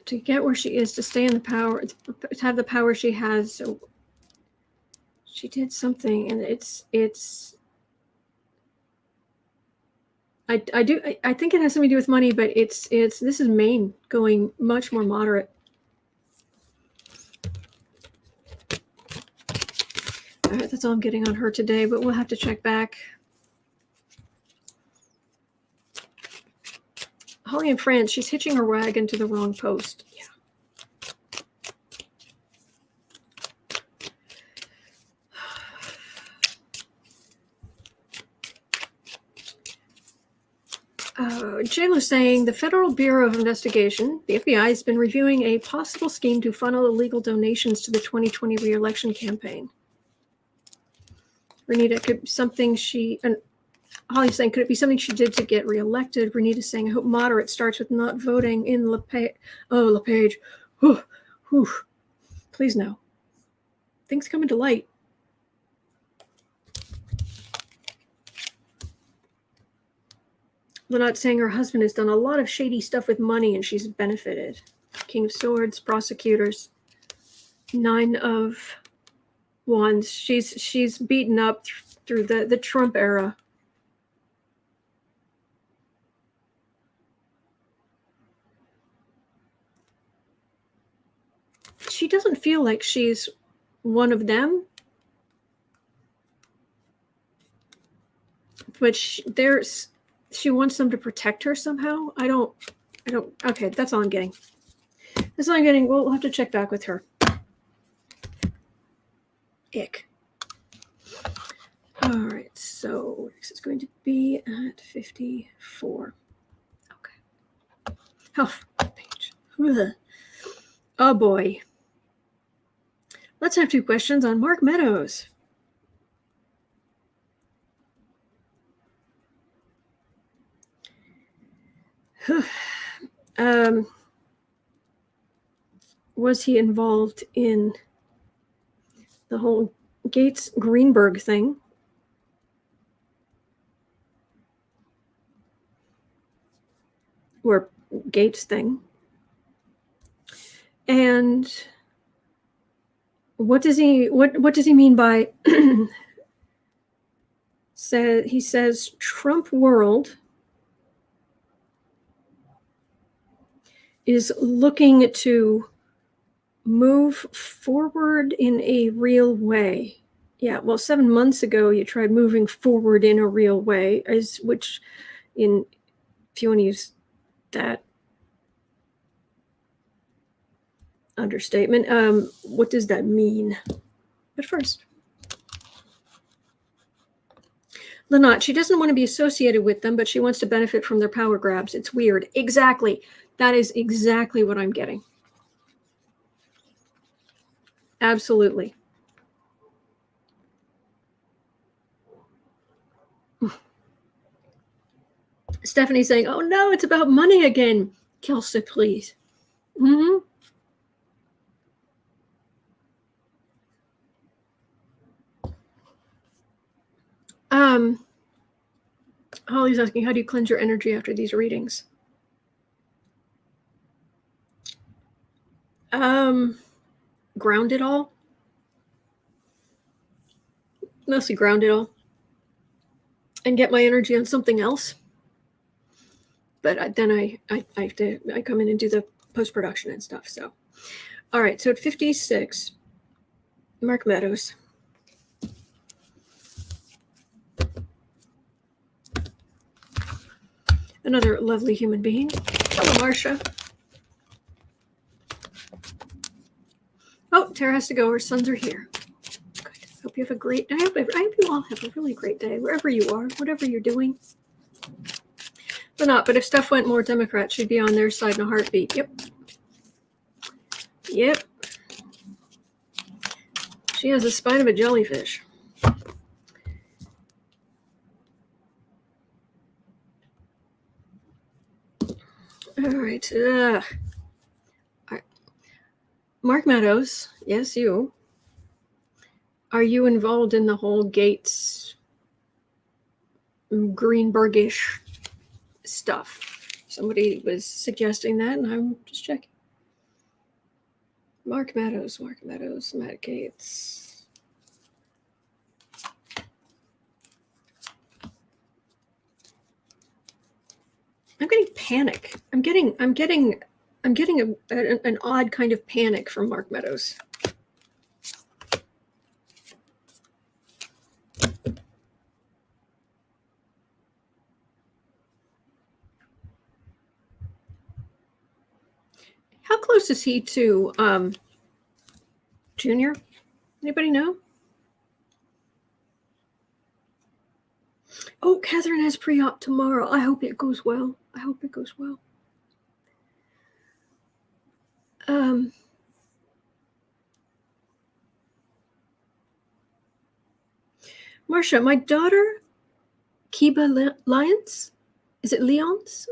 [SPEAKER 1] To get where she is, to stay in the power, to have the power she has. So she did something, and I think it has something to do with money, but this is Maine going much more moderate. All right, that's all I'm getting on her today, but we'll have to check back. Holly in France, she's hitching her wagon to the wrong post. Yeah. JLo's saying the Federal Bureau of Investigation, the FBI, has been reviewing a possible scheme to funnel illegal donations to the 2020 re-election campaign. Renita, could be something and Holly's saying, could it be something she did to get reelected? Renita's saying, I hope moderate starts with not voting in LePage. Oh, LePage. Whew, whew. Please no. Things coming to light. Lynette saying her husband has done a lot of shady stuff with money and she's benefited. King of Swords, prosecutors. 9 of Wands. She's beaten up through the Trump era. She doesn't feel like she's one of them. But she wants them to protect her somehow. I don't, okay, that's all I'm getting. That's all I'm getting. We'll have to check back with her. Ick. All right, so this is going to be at 54. Okay. Oh, page. Ugh. Oh, boy. Let's have 2 questions on Mark Meadows. Was he involved in the whole Gaetz-Greenberg thing? Or Gates thing? And what does he mean by he says Trump world is looking to move forward in a real way. Yeah, well, 7 months ago you tried moving forward in a real way, if you want to use that Understatement. What does that mean? But first, Lynott, she doesn't want to be associated with them, but she wants to benefit from their power grabs. It's weird. Exactly. That is exactly what I'm getting. Absolutely. Stephanie's saying, oh no, it's about money again. Kelsey, please. Mm-hmm. Holly's asking, how do you cleanse your energy after these readings? Ground it all. Mostly ground it all. And get my energy on something else. But then I come in and do the post-production and stuff. So, all right. So at 56, Mark Meadows. Another lovely human being. Hello, Marcia. Oh, Tara has to go. Her sons are here. Good. Hope you have a great day. I hope you all have a really great day, wherever you are, whatever you're doing. But if stuff went more Democrat, she'd be on their side in a heartbeat. Yep. She has the spine of a jellyfish. All right. Mark Meadows, yes, you. Are you involved in the whole Gaetz-Greenbergish stuff? Somebody was suggesting that, and I'm just checking. Mark Meadows, Matt Gaetz. I'm getting panic. I'm getting an odd kind of panic from Mark Meadows. How close is he to Junior? Anybody know? Oh, Catherine has pre-op tomorrow. I hope it goes well. Marcia, my daughter, Kiba Lyons, is it Lyons?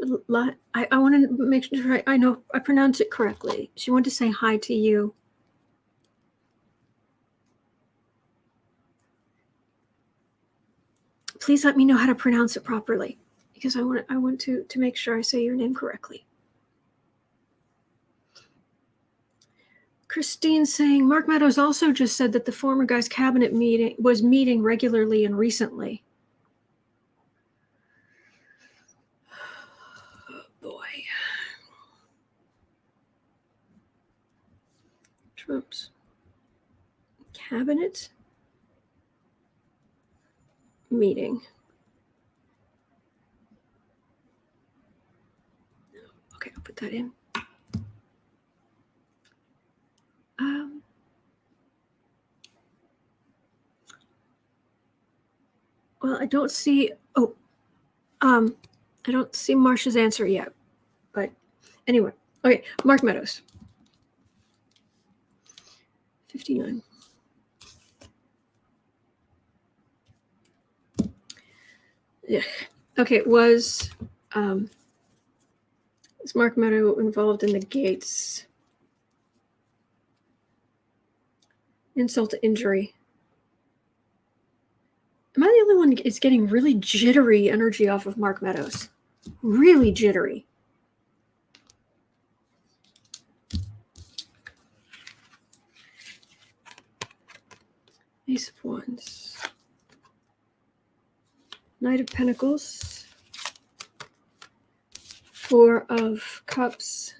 [SPEAKER 1] I want to make sure I know I pronounce it correctly. She wanted to say hi to you. Please let me know how to pronounce it properly, because I want to make sure I say your name correctly. Christine saying, Mark Meadows also just said that the former guy's cabinet was meeting regularly and recently. Oh, boy. Trump's cabinet meeting. Okay, I'll put that in. Well, I don't see. I don't see Marcia's answer yet. But anyway, okay, Mark Meadows. 59. Yeah. Okay, was Mark Meadows involved in the Gaetz insult to injury? Am I the only one that's getting really jittery energy off of Mark Meadows? Really jittery. Ace of Wands. Knight of Pentacles. Four of Cups.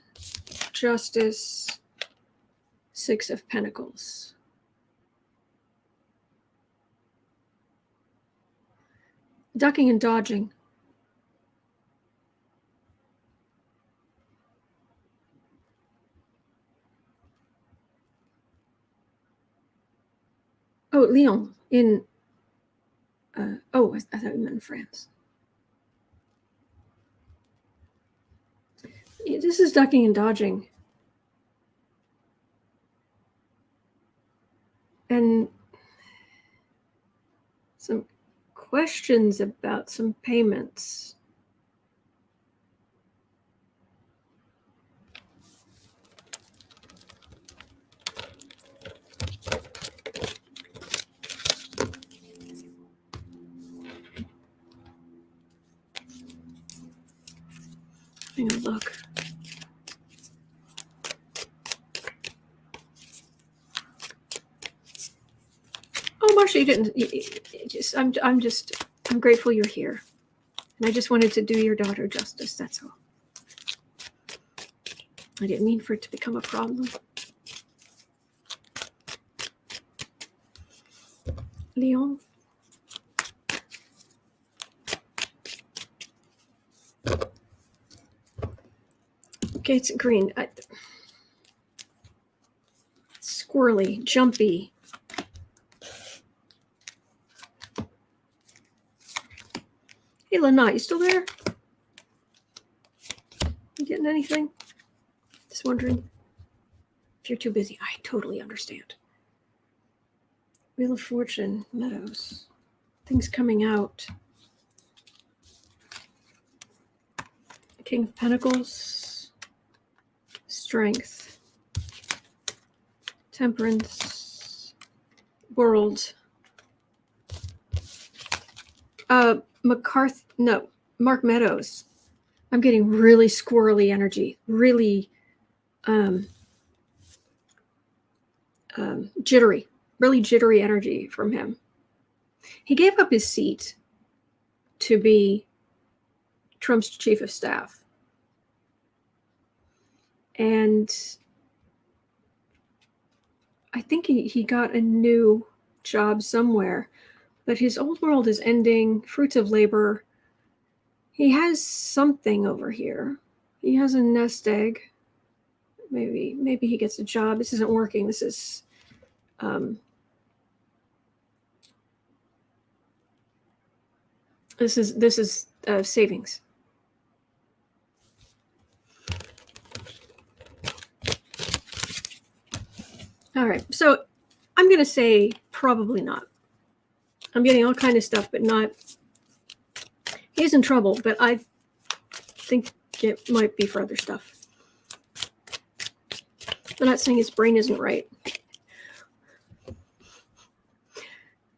[SPEAKER 1] Justice. Six of Pentacles. Ducking and dodging. Lyon in, I thought you meant France. Yeah, this is ducking and dodging. And some questions about some payments. Hang on, look. Oh, Marcia, you didn't. I'm grateful you're here, and I just wanted to do your daughter justice. That's all. I didn't mean for it to become a problem. Lyon. Gaetz-Green. Squirrely, jumpy. Hey, Lynette, you still there? You getting anything? Just wondering. If you're too busy, I totally understand. Wheel of Fortune, Meadows. Things coming out. King of Pentacles. Strength. Temperance. World. Mark Meadows. I'm getting really squirrely energy, really jittery energy from him. He gave up his seat to be Trump's chief of staff. And I think he got a new job somewhere, but his old world is ending, fruits of labor. He has something over here. He has a nest egg. Maybe he gets a job. This isn't working. This is savings. All right, so I'm going to say probably not. I'm getting all kind of stuff, but not. He's in trouble, but I think it might be for other stuff. I'm not saying his brain isn't right.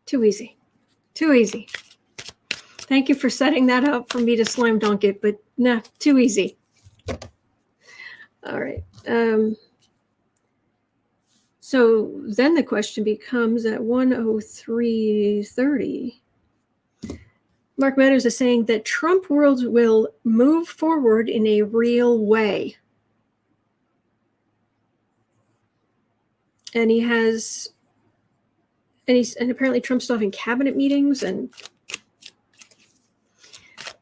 [SPEAKER 1] Too easy. Thank you for setting that up for me to slam dunk it, but nah, too easy. All right. So then the question becomes at 1:03:30. Mark Meadows is saying that Trump world will move forward in a real way. And and apparently Trump's still having cabinet meetings, and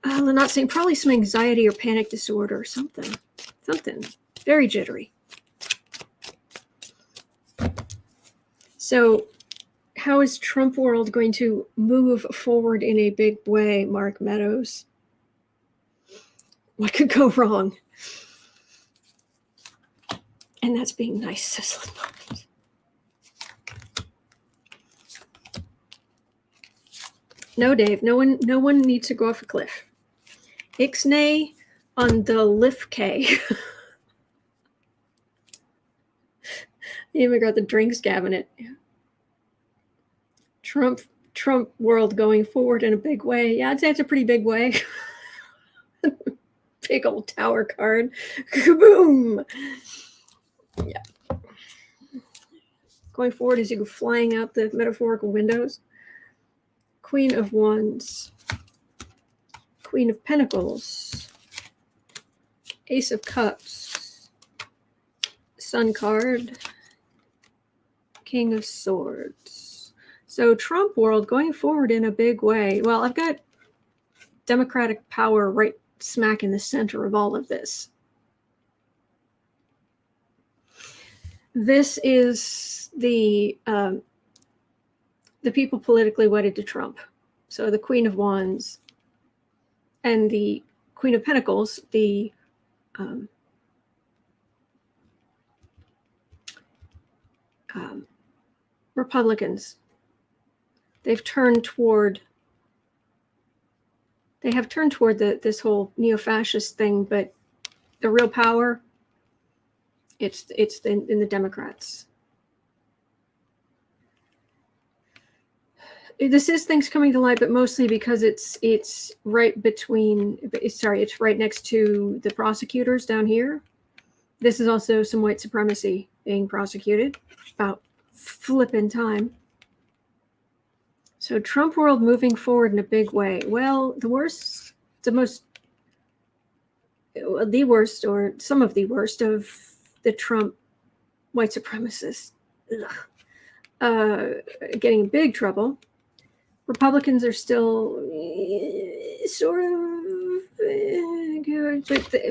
[SPEAKER 1] they're not saying probably some anxiety or panic disorder or something very jittery. So how is Trump world going to move forward in a big way, Mark Meadows? What could go wrong? And that's being nice, says Lynette. No, Dave, no one needs to go off a cliff. Ixnay on the lift K. You even got the drinks cabinet. Trump world going forward in a big way. Yeah, I'd say it's a pretty big way. Big old tower card. Kaboom! Yeah. Going forward as you go flying out the metaphorical windows. Queen of Wands. Queen of Pentacles. Ace of Cups. Sun card. King of Swords. So Trump world going forward in a big way. Well, I've got Democratic power right smack in the center of all of this. This is the the people politically wedded to Trump. So the Queen of Wands and the Queen of Pentacles, the Republicans, they have turned toward this whole neo-fascist thing, but the real power, it's in the Democrats. This is things coming to light, but mostly because it's right next to the prosecutors down here. This is also some white supremacy being prosecuted. About flipping time. So Trump world moving forward in a big way. Well, the worst or some of the worst of the Trump white supremacists getting in big trouble. Republicans are still sort of good,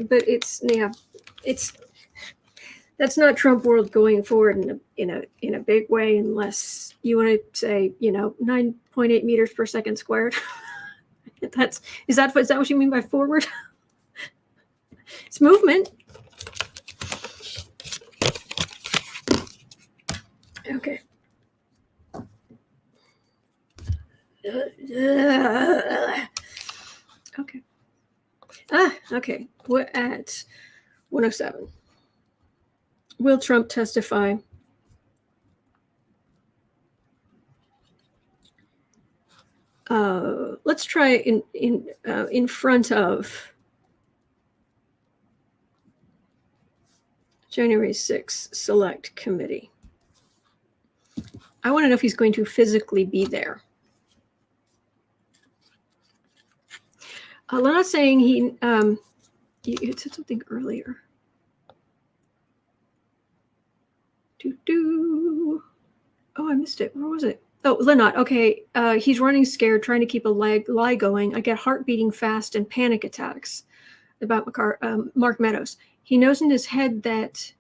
[SPEAKER 1] but it's that's not Trump world going forward in a big way, unless you want to say 9.8 meters per second squared. Is that what you mean by forward? It's movement. Okay. Okay. Okay. We're at 107. Will Trump testify? Let's try in front of January 6th Select Committee. I want to know if he's going to physically be there. I'm not saying you said something earlier. Oh, I missed it. Where was it? Oh, Lynott. Okay. He's running scared, trying to keep a lie going. I get heart beating fast and panic attacks. About Mark Meadows. He knows in his head that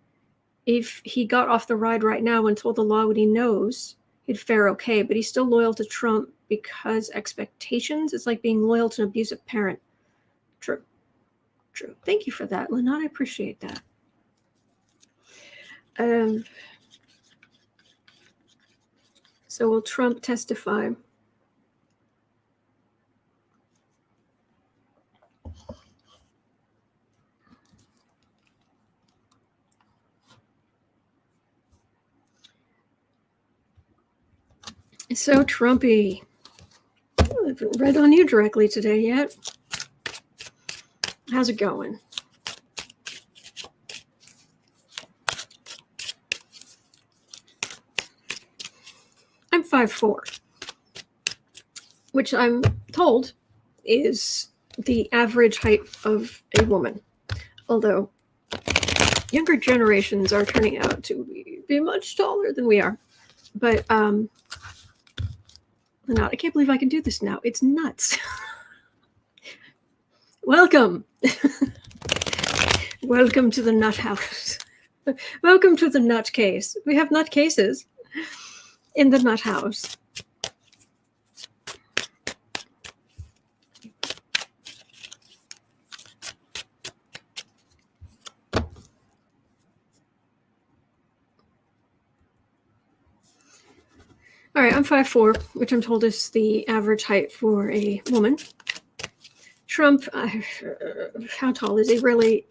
[SPEAKER 1] if he got off the ride right now and told the law what he knows, he'd fare okay. But he's still loyal to Trump because expectations is like being loyal to an abusive parent. True. Thank you for that, Lynott. I appreciate that. So will Trump testify? So Trumpy. I haven't read on you directly today yet. How's it going? I'm 5'4", which I'm told is the average height of a woman. Although younger generations are turning out to be much taller than we are. But I can't believe I can do this now. It's nuts. Welcome. Welcome to the nut house. Welcome to the nut case. We have nut cases in the nut house. All right, I'm 5'4", which I'm told is the average height for a woman. Trump, how tall is he really?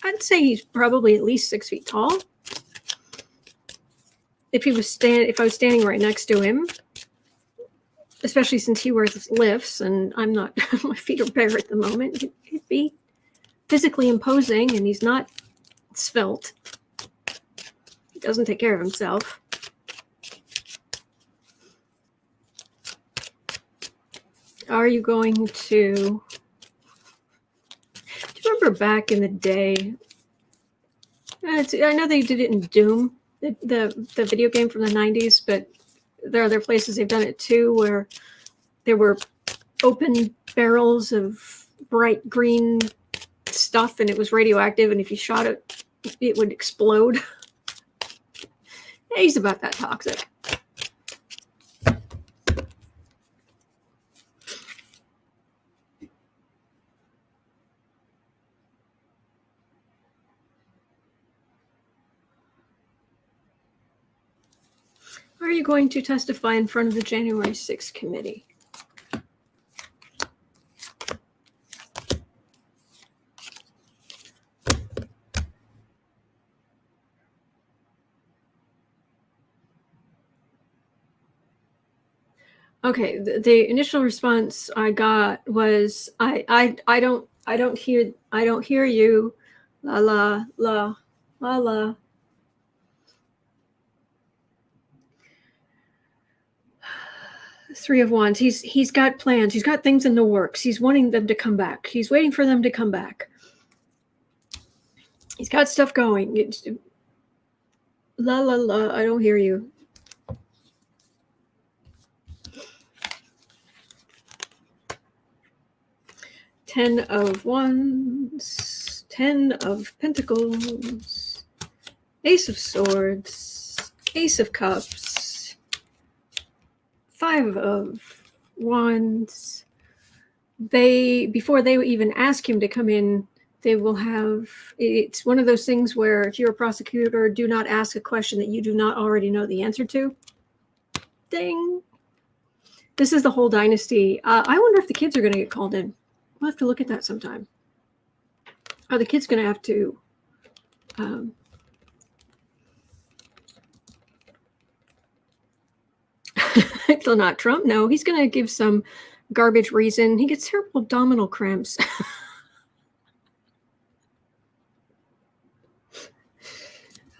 [SPEAKER 1] I'd say he's probably at least 6 feet tall. If I was standing right next to him, especially since he wears lifts and I'm not, my feet are bare at the moment, he'd be physically imposing, and he's not svelte. He doesn't take care of himself. Are you going to... Do you remember back in the day? I know they did it in Doom, the video game from the 90s, but there are other places they've done it too, where there were open barrels of bright green stuff, and it was radioactive, and if you shot it, it would explode. Yeah, he's about that toxic. you going to testify in front of the January 6th committee? Okay, the initial response I got was I don't hear you, la la la la la. Three of Wands. He's got plans. He's got things in the works. He's wanting them to come back. He's waiting for them to come back. He's got stuff going. It's, la la la. I don't hear you. Ten of Wands, 10 of Pentacles, Ace of Swords, Ace of Cups, 5 of Wands. Before they even ask him to come in, they will have, it's one of those things where if you're a prosecutor, do not ask a question that you do not already know the answer to. Ding. This is the whole dynasty. I wonder if the kids are going to get called in. We'll have to look at that sometime. Are the kids going to have to still not Trump? No, he's going to give some garbage reason. He gets terrible abdominal cramps.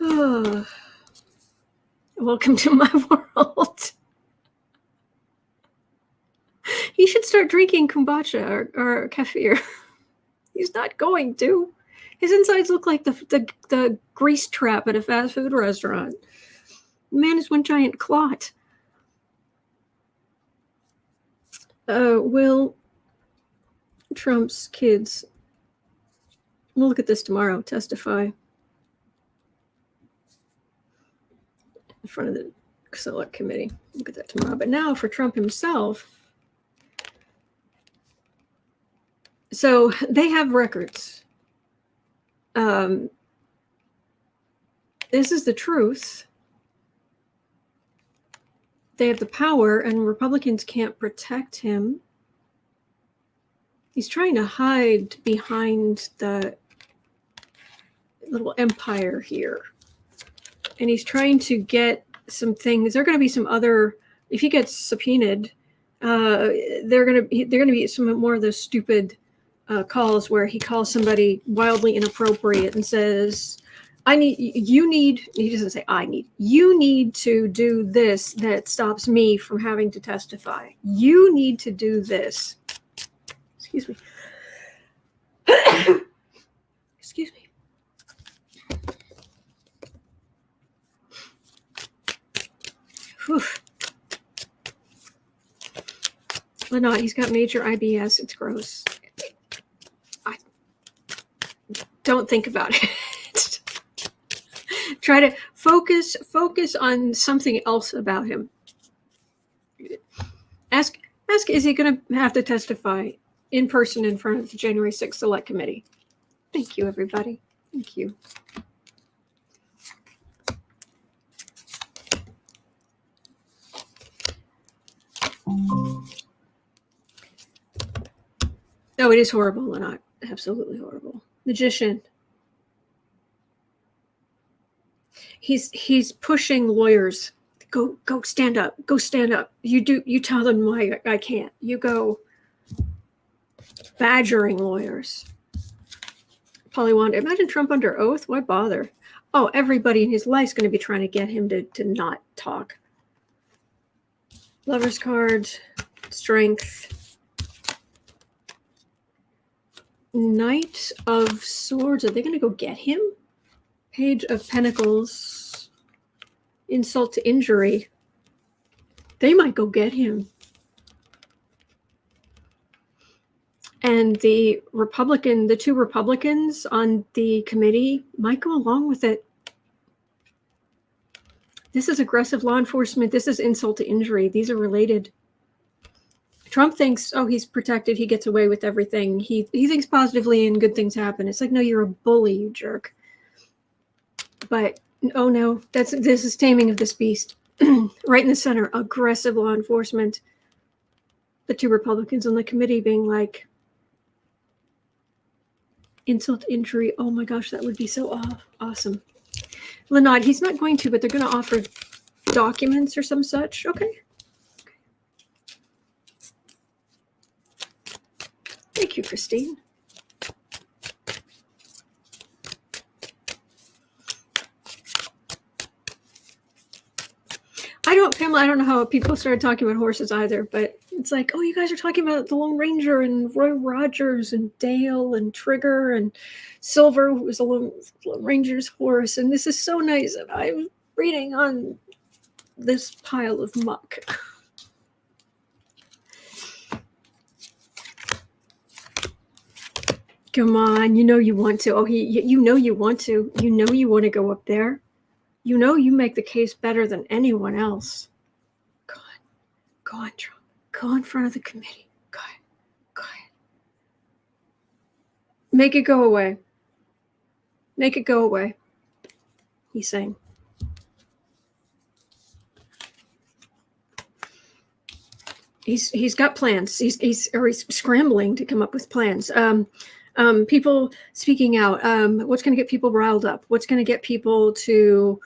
[SPEAKER 1] Oh. Welcome to my world. He should start drinking kombucha or kefir. He's not going to. His insides look like the grease trap at a fast food restaurant. The man is one giant clot. Will Trump's kids, we'll look at this tomorrow, testify in front of the select committee. Look at that tomorrow. But now for Trump himself, so they have records. This is the truth. They have the power, and Republicans can't protect him. He's trying to hide behind the little empire here. And he's trying to get some things. There are going to be some other, if he gets subpoenaed, they're going to be some more of those stupid calls where he calls somebody wildly inappropriate and says, he doesn't say you need to do this that stops me from having to testify. You need to do this. Excuse me. Excuse me. Whew. But no, he's got major IBS. It's gross. Don't think about it. Try to focus on something else about him. Ask, is he going to have to testify in person in front of the January 6th Select Committee? Thank you, everybody. Thank you. Oh, it is horrible, Lynette. Absolutely horrible. Magician. He's pushing lawyers. Go stand up. Go stand up. You tell them why I can't. You go badgering lawyers. Pollywanda. Imagine Trump under oath. Why bother? Oh, everybody in his life's going to be trying to get him to not talk. Lover's card. Strength. Knight of Swords. Are they going to go get him? Page of Pentacles. Insult to injury. They might go get him. And the two Republicans on the committee might go along with it. This is aggressive law enforcement. This is insult to injury. These are related. Trump thinks, oh, he's protected. He gets away with everything. He thinks positively and good things happen. It's like, no, you're a bully, you jerk. But oh no, this is taming of this beast. right in the center, aggressive law enforcement. The two Republicans on the committee being like, insult, injury. Oh my gosh, that would be so awesome. Lynod, he's not going to, but they're going to offer documents or some such. Okay. Thank you, Christine. Pamela, I don't know how people started talking about horses either, but it's like, oh, you guys are talking about the Lone Ranger and Roy Rogers and Dale and Trigger and Silver, who was a Lone Ranger's horse. And this is so nice. And I'm reading on this pile of muck. Come on, you know you want to. Oh, you know you want to. You know you want to go up there. You know you make the case better than anyone else. Go on, Trump. Go in front of the committee. Go ahead. Make it go away. Make it go away. He's saying. He's got plans. He's scrambling to come up with plans. People speaking out. What's going to get people riled up? What's going to get people to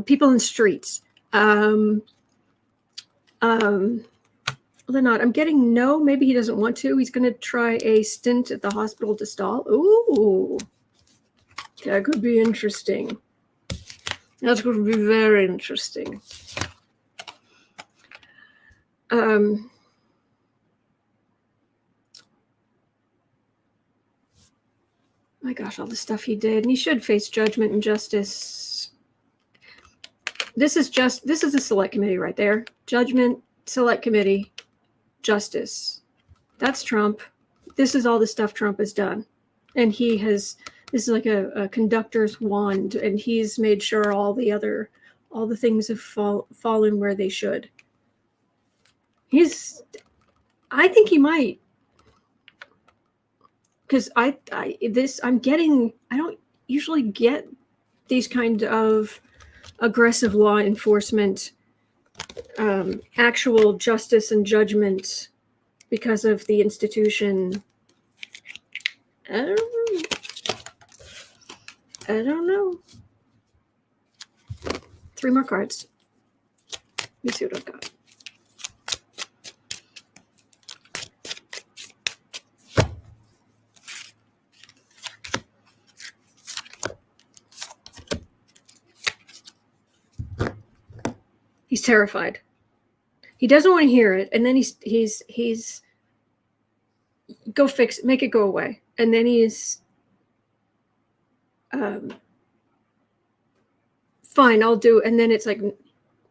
[SPEAKER 1] people in the streets? Lynott, I'm getting no. Maybe he doesn't want to. He's going to try a stint at the hospital to stall. Ooh, that could be interesting. That's going to be very interesting. My gosh, all the stuff he did, and he should face judgment and justice. This is a select committee right there. Judgment, select committee, justice. That's Trump. This is all the stuff Trump has done. And this is like a conductor's wand, and he's made sure all the things have fallen where they should. I think he might. Because I don't usually get these kind of aggressive law enforcement, actual justice and judgment because of the institution. I don't know. 3 more cards. Let me see what I've got. He's terrified. He doesn't want to hear it, and then he's go fix it, make it go away, and then he's fine, I'll do it, and then it's like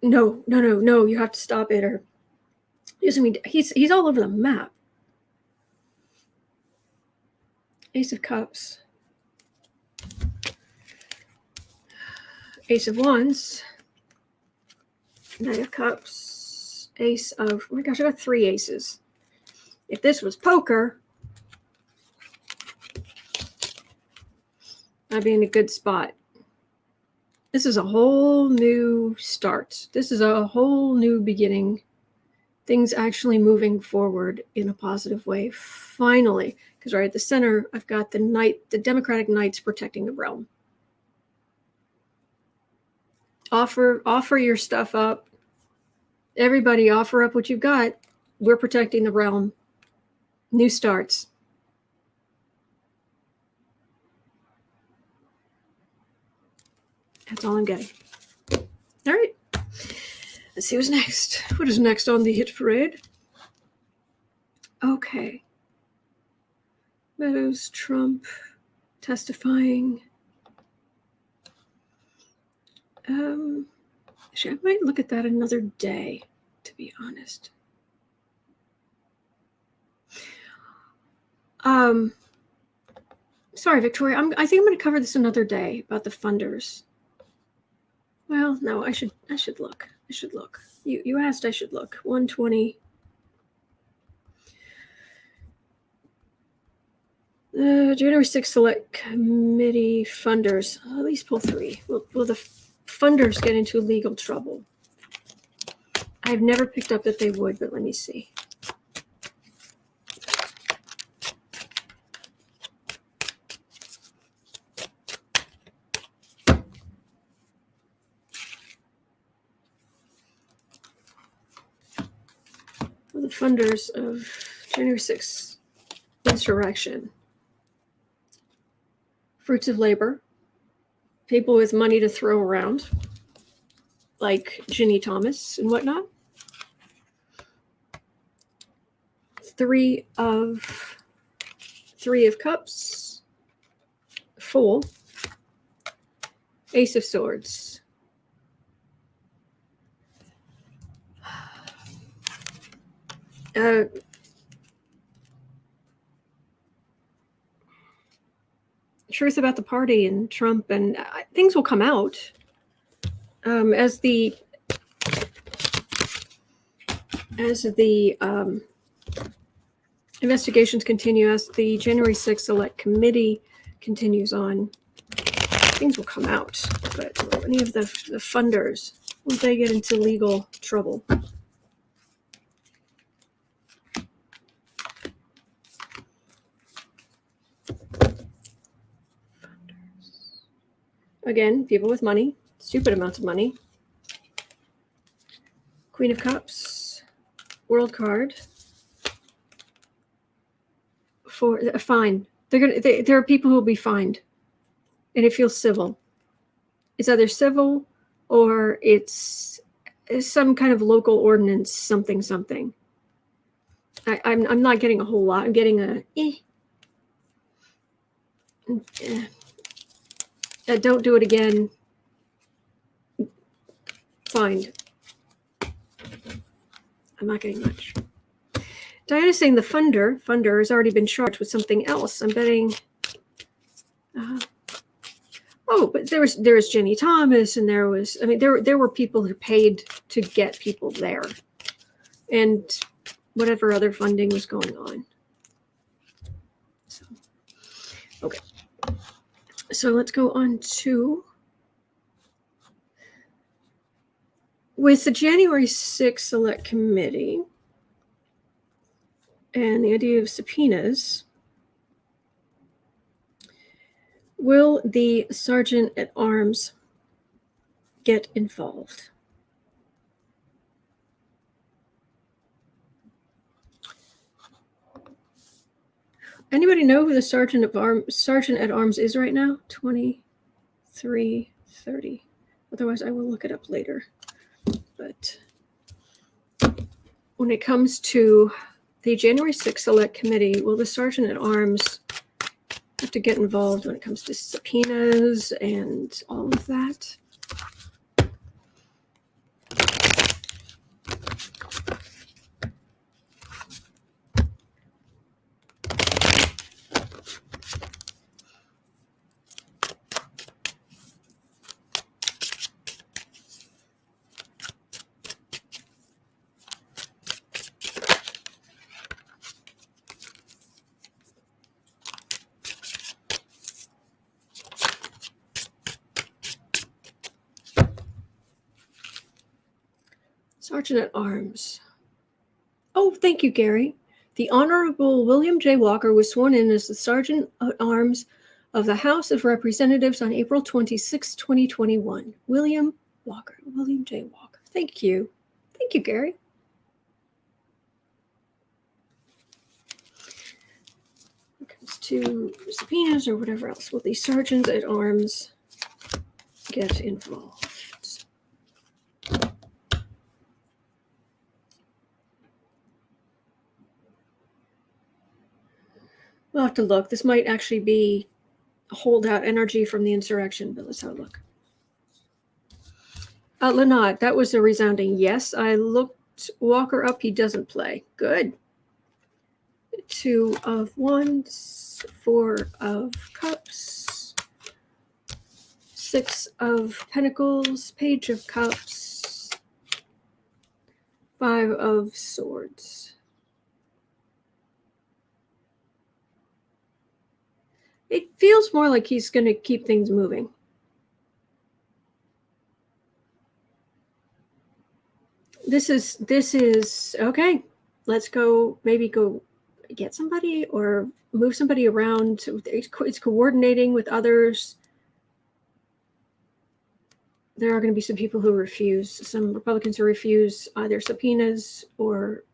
[SPEAKER 1] no, you have to stop it, or he's all over the map. Ace of Cups, Ace of Wands, Knight of Cups, Ace of, oh my gosh, I got 3 aces. If this was poker, I'd be in a good spot. This is a whole new start. This is a whole new beginning. Things actually moving forward in a positive way, finally. Because right at the center, I've got the knight, the Democratic Knights protecting the realm. Offer your stuff up. Everybody offer up what you've got. We're protecting the realm. New starts. That's all I'm getting. All right. Let's see what's next. What is next on the hit parade? Okay. Meadows, Trump, testifying. Actually, I might look at that another day, to be honest. Sorry, Victoria. I think I'm going to cover this another day about the funders. Well, no, I should look. I should look. You asked, I should look. 120. January 6th Select Committee funders. I'll at least pull 3. Will the funders get into legal trouble. I've never picked up that they would, but let me see. Well, the funders of January 6th insurrection. Fruits of labor. People with money to throw around, like Ginny Thomas and whatnot. Three of Cups. Fool. Ace of Swords. Truth about the party and Trump, and things will come out as the investigations continue, as the January 6th Select Committee continues on. Things will come out, but any of the funders, will they get into legal trouble? Again, people with money, stupid amounts of money. Queen of Cups, World card. For a fine. There are people who will be fined, and it feels civil. It's either civil or it's some kind of local ordinance, something. I'm not getting a whole lot. I'm getting a don't do it again. Fined. I'm not getting much. Diana's saying the funder has already been charged with something else. I'm betting. But there was Jenny Thomas, and there were people who paid to get people there, and whatever other funding was going on. So, okay. So let's go on to, with the January 6th Select Committee and the idea of subpoenas, will the Sergeant at Arms get involved? Anybody know who the Sergeant at Arms is right now? 2330. Otherwise, I will look it up later. But when it comes to the January 6th Select Committee, will the Sergeant at Arms have to get involved when it comes to subpoenas and all of that? Sergeant at Arms. Oh, thank you, Gary. The Honorable William J. Walker was sworn in as the Sergeant at Arms of the House of Representatives on April 26, 2021. William J. Walker. Thank you. Thank you, Gary. When it comes to subpoenas or whatever else, will the Sergeants at Arms get involved? We'll have to look. This might actually be holdout energy from the insurrection, but let's have a look. Lanad, that was a resounding yes. I looked Walker up. He doesn't play. Good. 2 of Wands, 4 of Cups, 6 of Pentacles, Page of Cups, 5 of Swords. It feels more like he's going to keep things moving. this is okay. Let's go. Maybe go get somebody or move somebody around. It's coordinating with others. There are going to be some people who refuse. Some Republicans who refuse either subpoenas or.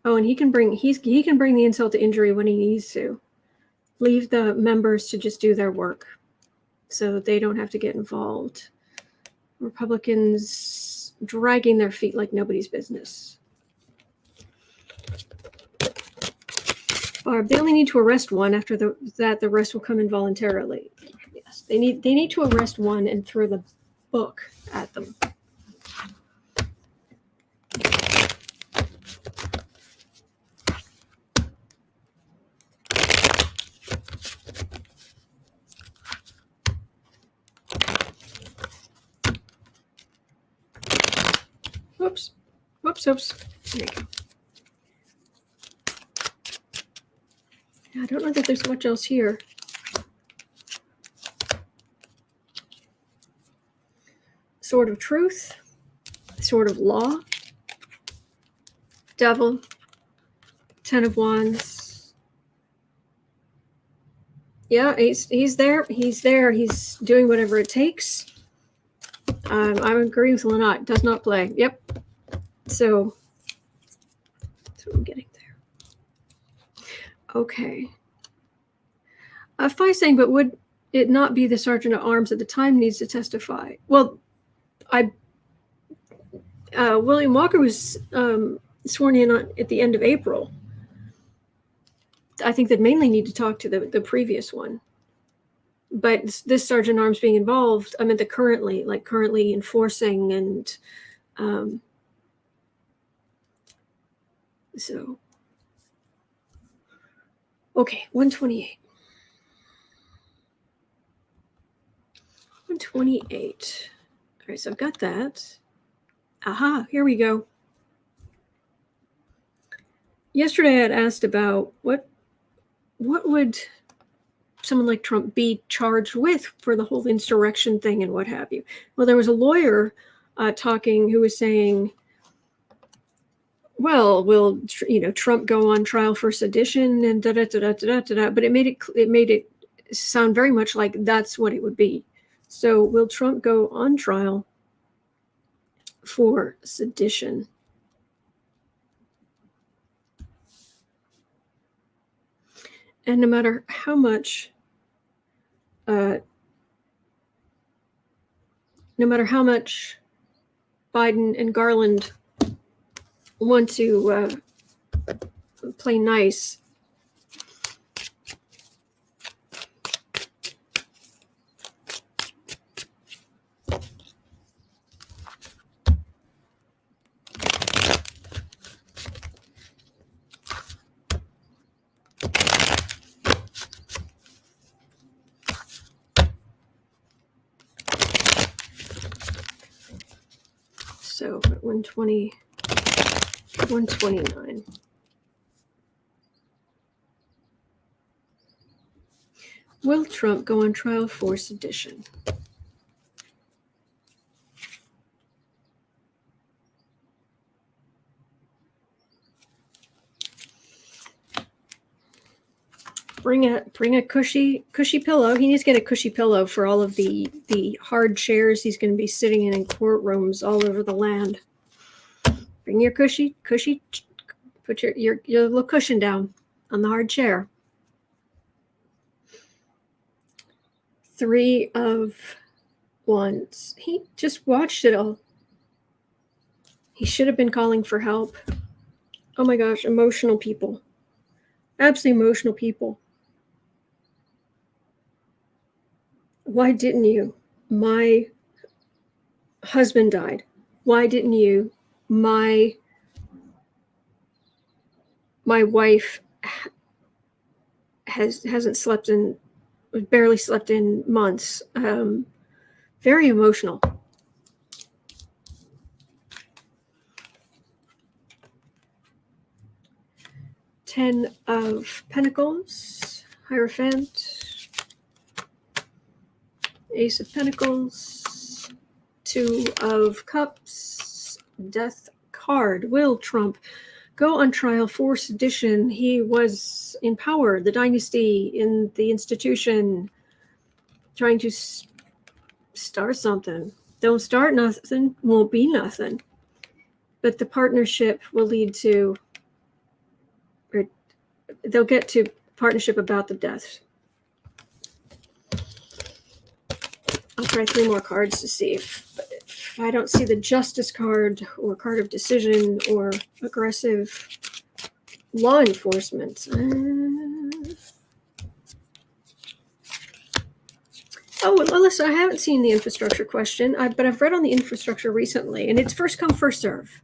[SPEAKER 1] Oh, and he can bring the insult to injury when he needs to. Leave the members to just do their work so that they don't have to get involved. Republicans dragging their feet like nobody's business. Barb, they only need to arrest one. After that, the rest will come in voluntarily. Yes, they need to arrest one and throw the book at them. Whoops. There you go. I don't know that there's much else here. Sword of truth, sword of law, devil, 10 of wands. Yeah, he's there. He's there. He's doing whatever it takes. I'm agreeing with Lynette. Does not play. Yep. So that's what I'm getting there. Okay. Fi saying, but would it not be the sergeant at arms at the time needs to testify? Well, William Walker was sworn in at the end of April. I think that mainly need to talk to the previous one. But this sergeant at arms being involved, I meant the currently enforcing and so. Okay, 128. 128. All right, so I've got that. Aha, here we go. Yesterday I had asked about what would someone like Trump be charged with for the whole insurrection thing and what have you. Well, there was a lawyer talking who was saying, well, will Trump go on trial for sedition and da da da da da da da? But it made it sound very much like that's what it would be. So will Trump go on trial for sedition? And no matter how much Biden and Garland want to play nice, so at 120, 129. Will Trump go on trial for sedition? Bring a cushy pillow. He needs to get a cushy pillow for all of the hard chairs he's going to be sitting in courtrooms all over the land. Bring your cushy. Put your little cushion down on the hard chair. 3 of Wands. He just watched it all. He should have been calling for help. Oh my gosh, emotional people. Absolutely emotional people. Why didn't you? My husband died. Why didn't you? My wife hasn't slept in, barely slept in months. Very emotional. Ten of Pentacles, Hierophant. Ace of Pentacles, Two of Cups, Death card. Will Trump go on trial for sedition? He was in power, the dynasty, in the institution, trying to start something. Don't start nothing, won't be nothing. But the partnership will lead to, or they'll get to partnership about the deaths. I'll try 3 more cards to see if I don't see the justice card or card of decision or aggressive law enforcement. Oh, Melissa, I haven't seen the infrastructure question, but I've read on the infrastructure recently, and it's first come, first serve.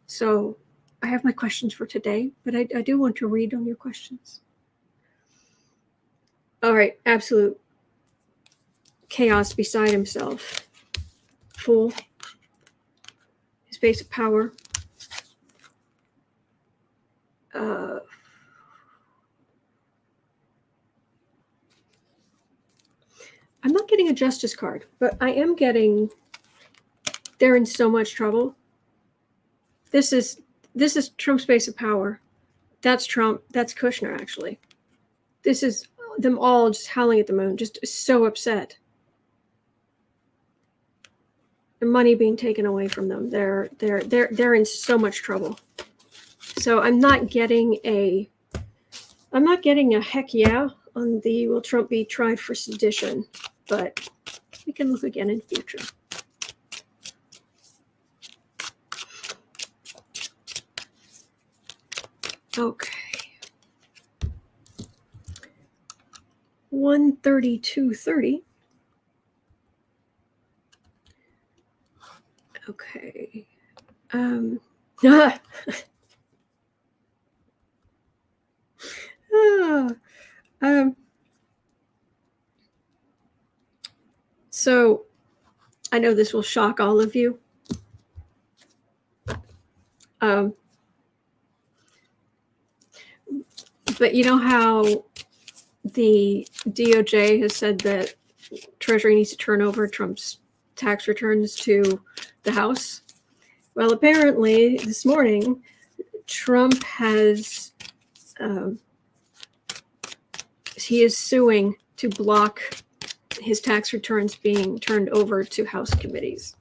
[SPEAKER 1] So I have my questions for today, but I do want to read on your questions. All right, absolute chaos beside himself. Fool. His base of power. I'm not getting a justice card, but I am getting they're in so much trouble. This is Trump's base of power. That's Trump. That's Kushner, actually. This is them all just howling at the moon, just so upset. The money being taken away from them. They're in so much trouble. So I'm not getting a heck yeah on the will Trump be tried for sedition, but we can look again in future. Okay. 132.30. Okay. So I know this will shock all of you. But you know how the DOJ has said that Treasury needs to turn over Trump's tax returns to the House? Well, apparently this morning, Trump has, he is suing to block his tax returns being turned over to House committees.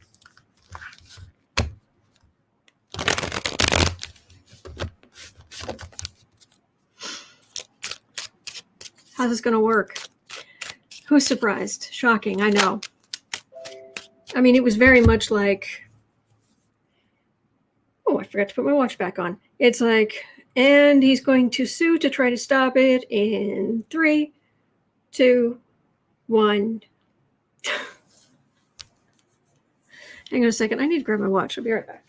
[SPEAKER 1] How's this going to work? Who's surprised? Shocking, I know. I mean, it was very much like, oh, I forgot to put my watch back on. It's like, and he's going to sue to try to stop it in 3, 2, 1. Hang on a second. I need to grab my watch. I'll be right back.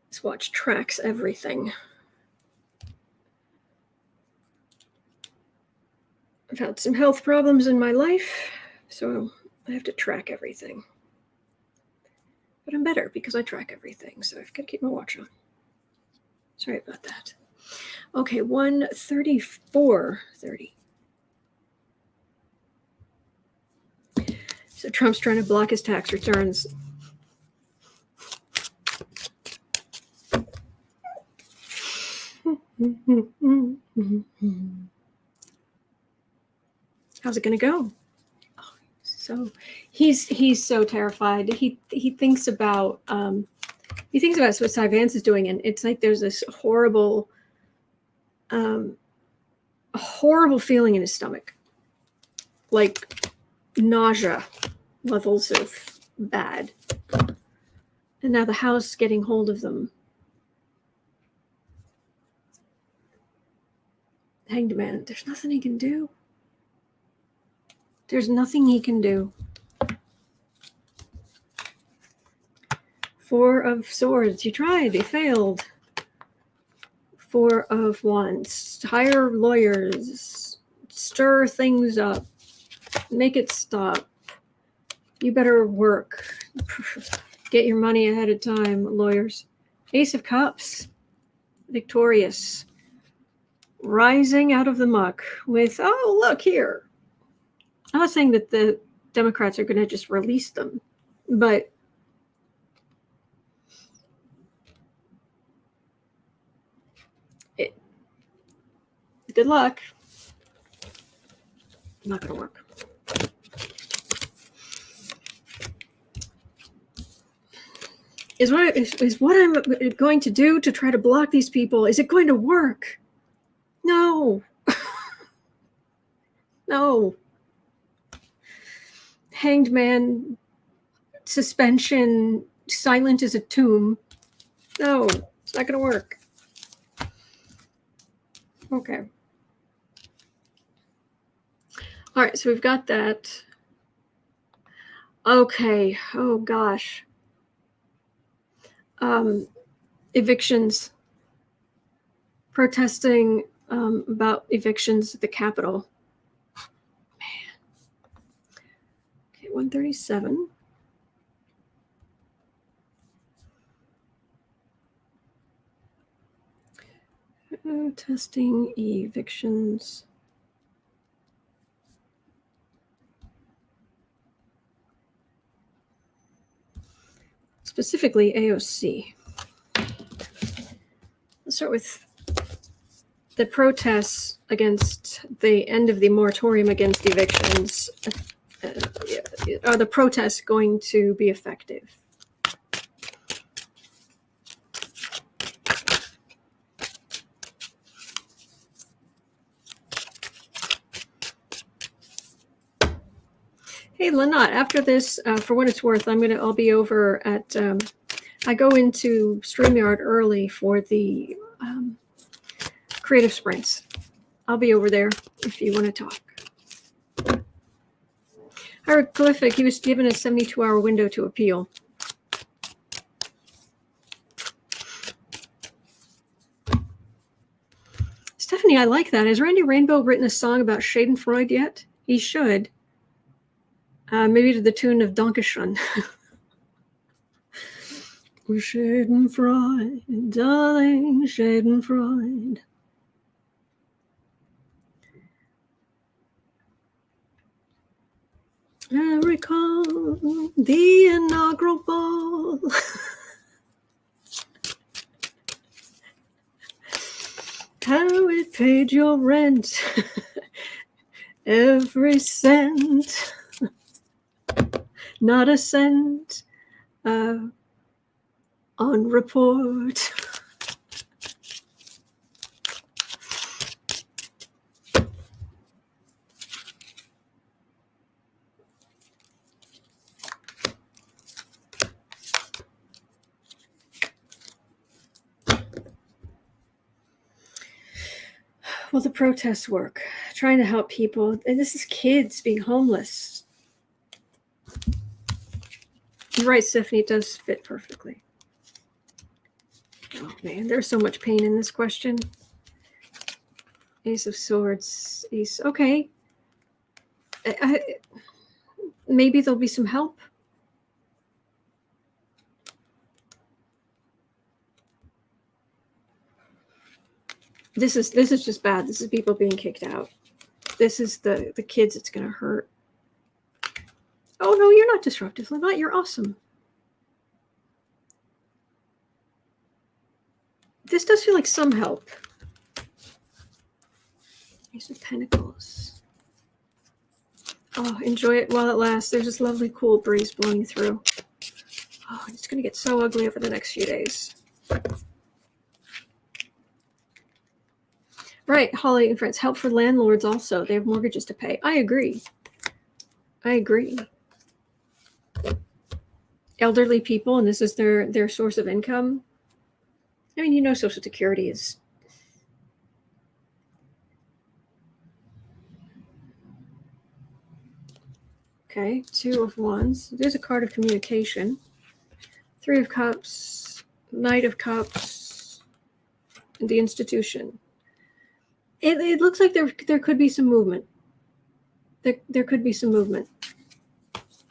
[SPEAKER 1] This watch tracks everything. I've had some health problems in my life, so I have to track everything. But I'm better because I track everything, so I've got to keep my watch on. Sorry about that. Okay, 134.30. So Trump's trying to block his tax returns. How's it going to go? Oh, so he's so terrified. He thinks about what Cy Vance is doing, and it's like there's this horrible feeling in his stomach, like nausea levels of bad. And now the House getting hold of them. Hanged man, there's nothing he can do. There's nothing he can do. 4 of Swords. You tried. You failed. 4 of Wands. Hire lawyers. Stir things up. Make it stop. You better work. Get your money ahead of time, lawyers. Ace of Cups. Victorious. Rising out of the muck with, oh, look here. I'm not saying that the Democrats are going to just release them, but good luck. Not going to work. Is what I'm going to do to try to block these people, is it going to work? No. No. Hanged man, suspension, silent as a tomb. No, it's not going to work. Okay. All right, so we've got that. Okay. Oh, gosh. Evictions. Protesting about evictions at the Capitol. Man. Okay, 137. Testing evictions. Specifically AOC. Let's start with the protests against the end of the moratorium against evictions. Are the protests going to be effective? Hey, Lynette, after this, for what it's worth, I'll be over at, I go into StreamYard early for the creative sprints. I'll be over there if you want to talk. Hieroglyphic, he was given a 72-hour window to appeal. Stephanie, I like that. Has Randy Rainbow written a song about Schadenfreude yet? He should. Maybe to the tune of Dankeschön. Schadenfreude, darling, Schadenfreude. I recall the inaugural ball. How it paid your rent. Every cent. Not a cent on report. Well, the protests work. Trying to help people. And this is kids being homeless. You're right, Stephanie, it does fit perfectly. Oh, man, there's so much pain in this question. Ace of Swords. Ace. Okay. Maybe there'll be some help. This is just bad. This is people being kicked out. This is the kids it's going to hurt. Oh, no, you're not disruptive, Lynette. You're awesome. This does feel like some help. Ace of Pentacles. Oh, enjoy it while it lasts. There's this lovely, cool breeze blowing through. Oh, it's going to get so ugly over the next few days. Right, Holly and friends. Help for landlords also. They have mortgages to pay. I agree. Elderly people, and this is their source of income. I mean, you know, Social Security is. Okay, 2 of Wands. There's a card of communication. 3 of Cups, Knight of Cups, and the Institution. It looks like there could be some movement. There could be some movement.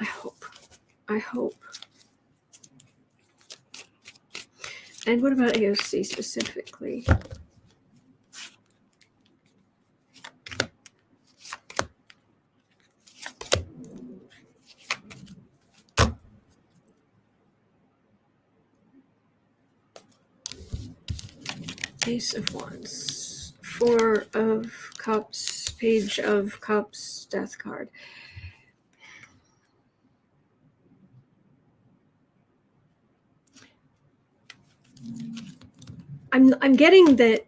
[SPEAKER 1] I hope. I hope. And what about AOC specifically? Ace of Wands, Four of Cups, Page of Cups, Death card. I'm getting that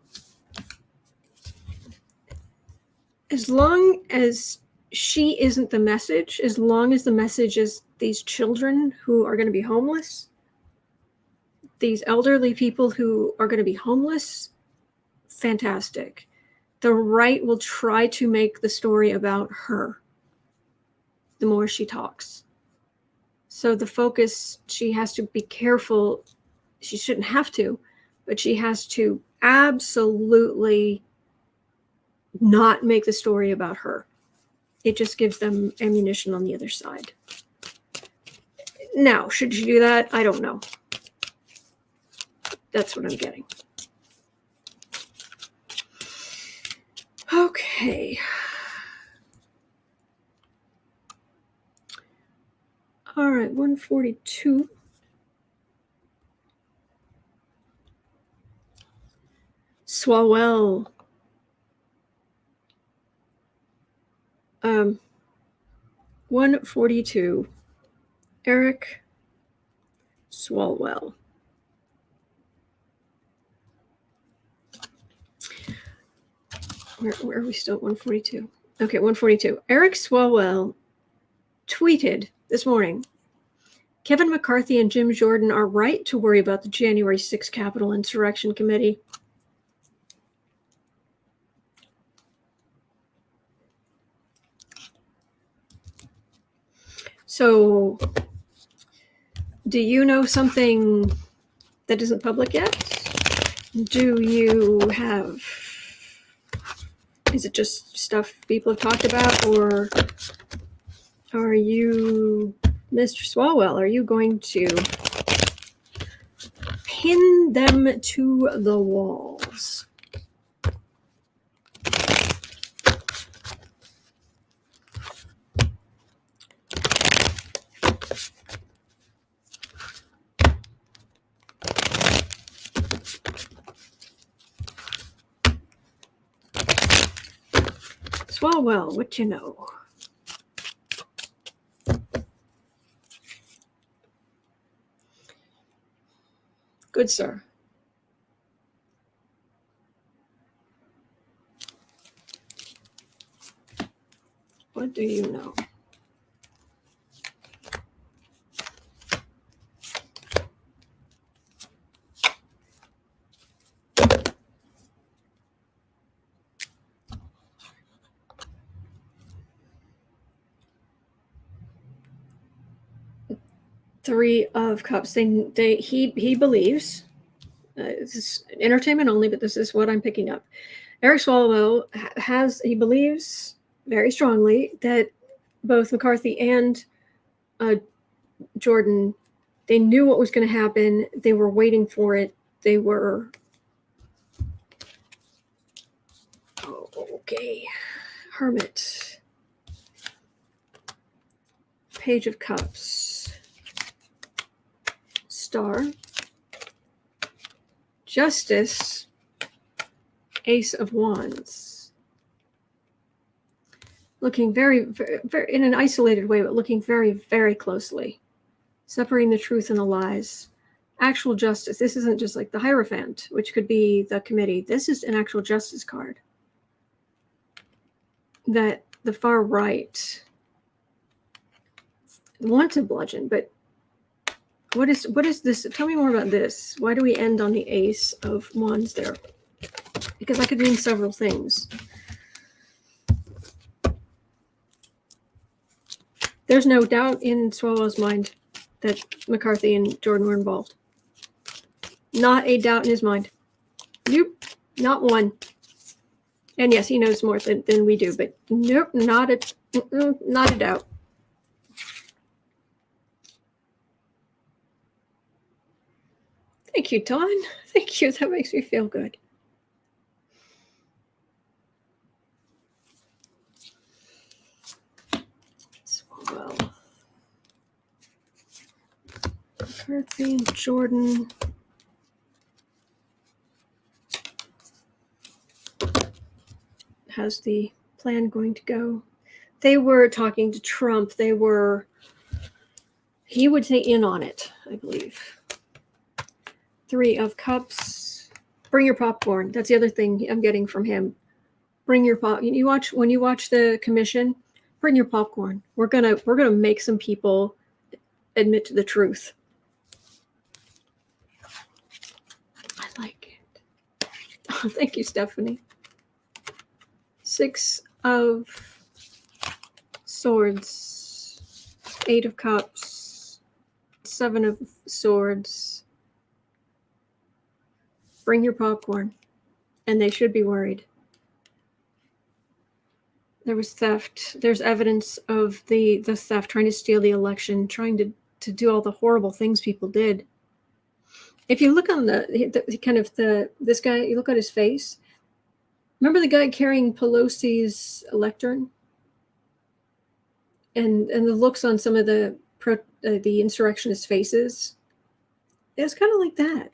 [SPEAKER 1] as long as she isn't the message, as long as the message is these children who are going to be homeless, these elderly people who are going to be homeless, fantastic. The right will try to make the story about her the more she talks. So the focus, she has to be careful. She shouldn't have to, but she has to absolutely not make the story about her. It just gives them ammunition on the other side. Now, should she do that? I don't know. That's what I'm getting. Okay. All right, 142. Swalwell. 142. Eric Swalwell. Where are we still? 142. Okay, 142. Eric Swalwell tweeted this morning, Kevin McCarthy and Jim Jordan are right to worry about the January 6th Capitol Insurrection Committee. So, do you know something that isn't public yet? Do you have, is it just stuff people have talked about, or are you, Mr. Swalwell, are you going to pin them to the walls? Swalwell, what you know? Good, sir. What do you know? Three of Cups. He believes. This is entertainment only, but this is what I'm picking up. Eric Swalwell he believes very strongly that both McCarthy and Jordan, they knew what was going to happen. They were waiting for it. They were okay. Hermit. Page of Cups. Star. Justice. Ace of Wands. Looking very, very, very, in an isolated way, but looking very, very closely. Separating the truth and the lies. Actual justice. This isn't just like the Hierophant, which could be the committee. This is an actual justice card. That the far right want to bludgeon, but what is this? Tell me more about this. Why do we end on the Ace of Wands there? Because that could mean several things. There's no doubt in Swalwell's mind that McCarthy and Jordan were involved. Not a doubt in his mind. Nope, not one. And yes, he knows more than we do, but nope, not a doubt. Thank you, Dawn. Thank you. That makes me feel good. Swalwell. McCarthy and Jordan. How's the plan going to go? They were talking to Trump. He would say in on it, I believe. 3 of Cups. Bring your popcorn. That's the other thing I'm getting from him. Bring your pop. When you watch the commission, bring your popcorn. We're gonna make some people admit to the truth. I like it. Oh, thank you, Stephanie. 6 of Swords, 8 of Cups, 7 of Swords. Bring your popcorn. And they should be worried. There was theft. There's evidence of the theft, trying to steal the election, trying to do all the horrible things people did. If you look on this guy, you look at his face. Remember the guy carrying Pelosi's lectern? And the looks on some of the insurrectionist faces? It's kind of like that.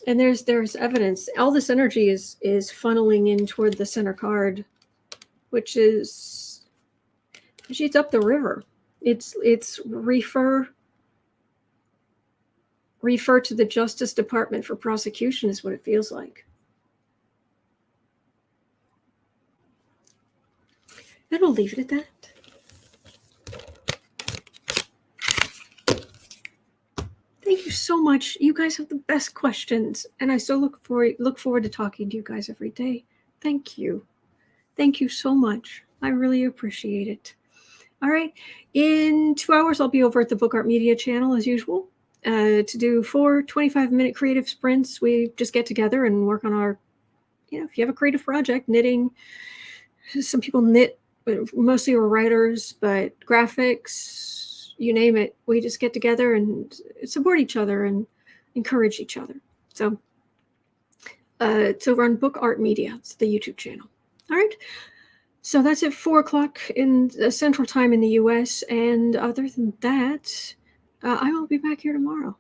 [SPEAKER 1] And there's evidence. All this energy is funneling in toward the center card, which is it's up the river. It's refer to the Justice Department for prosecution is what it feels like. And I'll leave it at that. Thank you so much. You guys have the best questions, and I so look forward to talking to you guys every day. Thank you. Thank you so much. I really appreciate it. All right. In 2 hours, I'll be over at the Book Art Media channel as usual to do 4 25-minute creative sprints. We just get together and work on our, if you have a creative project, knitting. Some people knit, mostly we're writers, but graphics, you name it. We just get together and support each other and encourage each other. So it's over on Book Art Media. It's the YouTube channel. All right. So that's at 4 o'clock in Central Time in the U.S. And other than that, I will be back here tomorrow.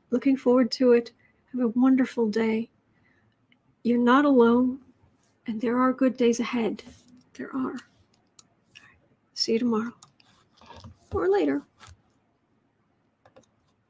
[SPEAKER 1] Looking forward to it. Have a wonderful day. You're not alone, and there are good days ahead. There are. See you tomorrow or later.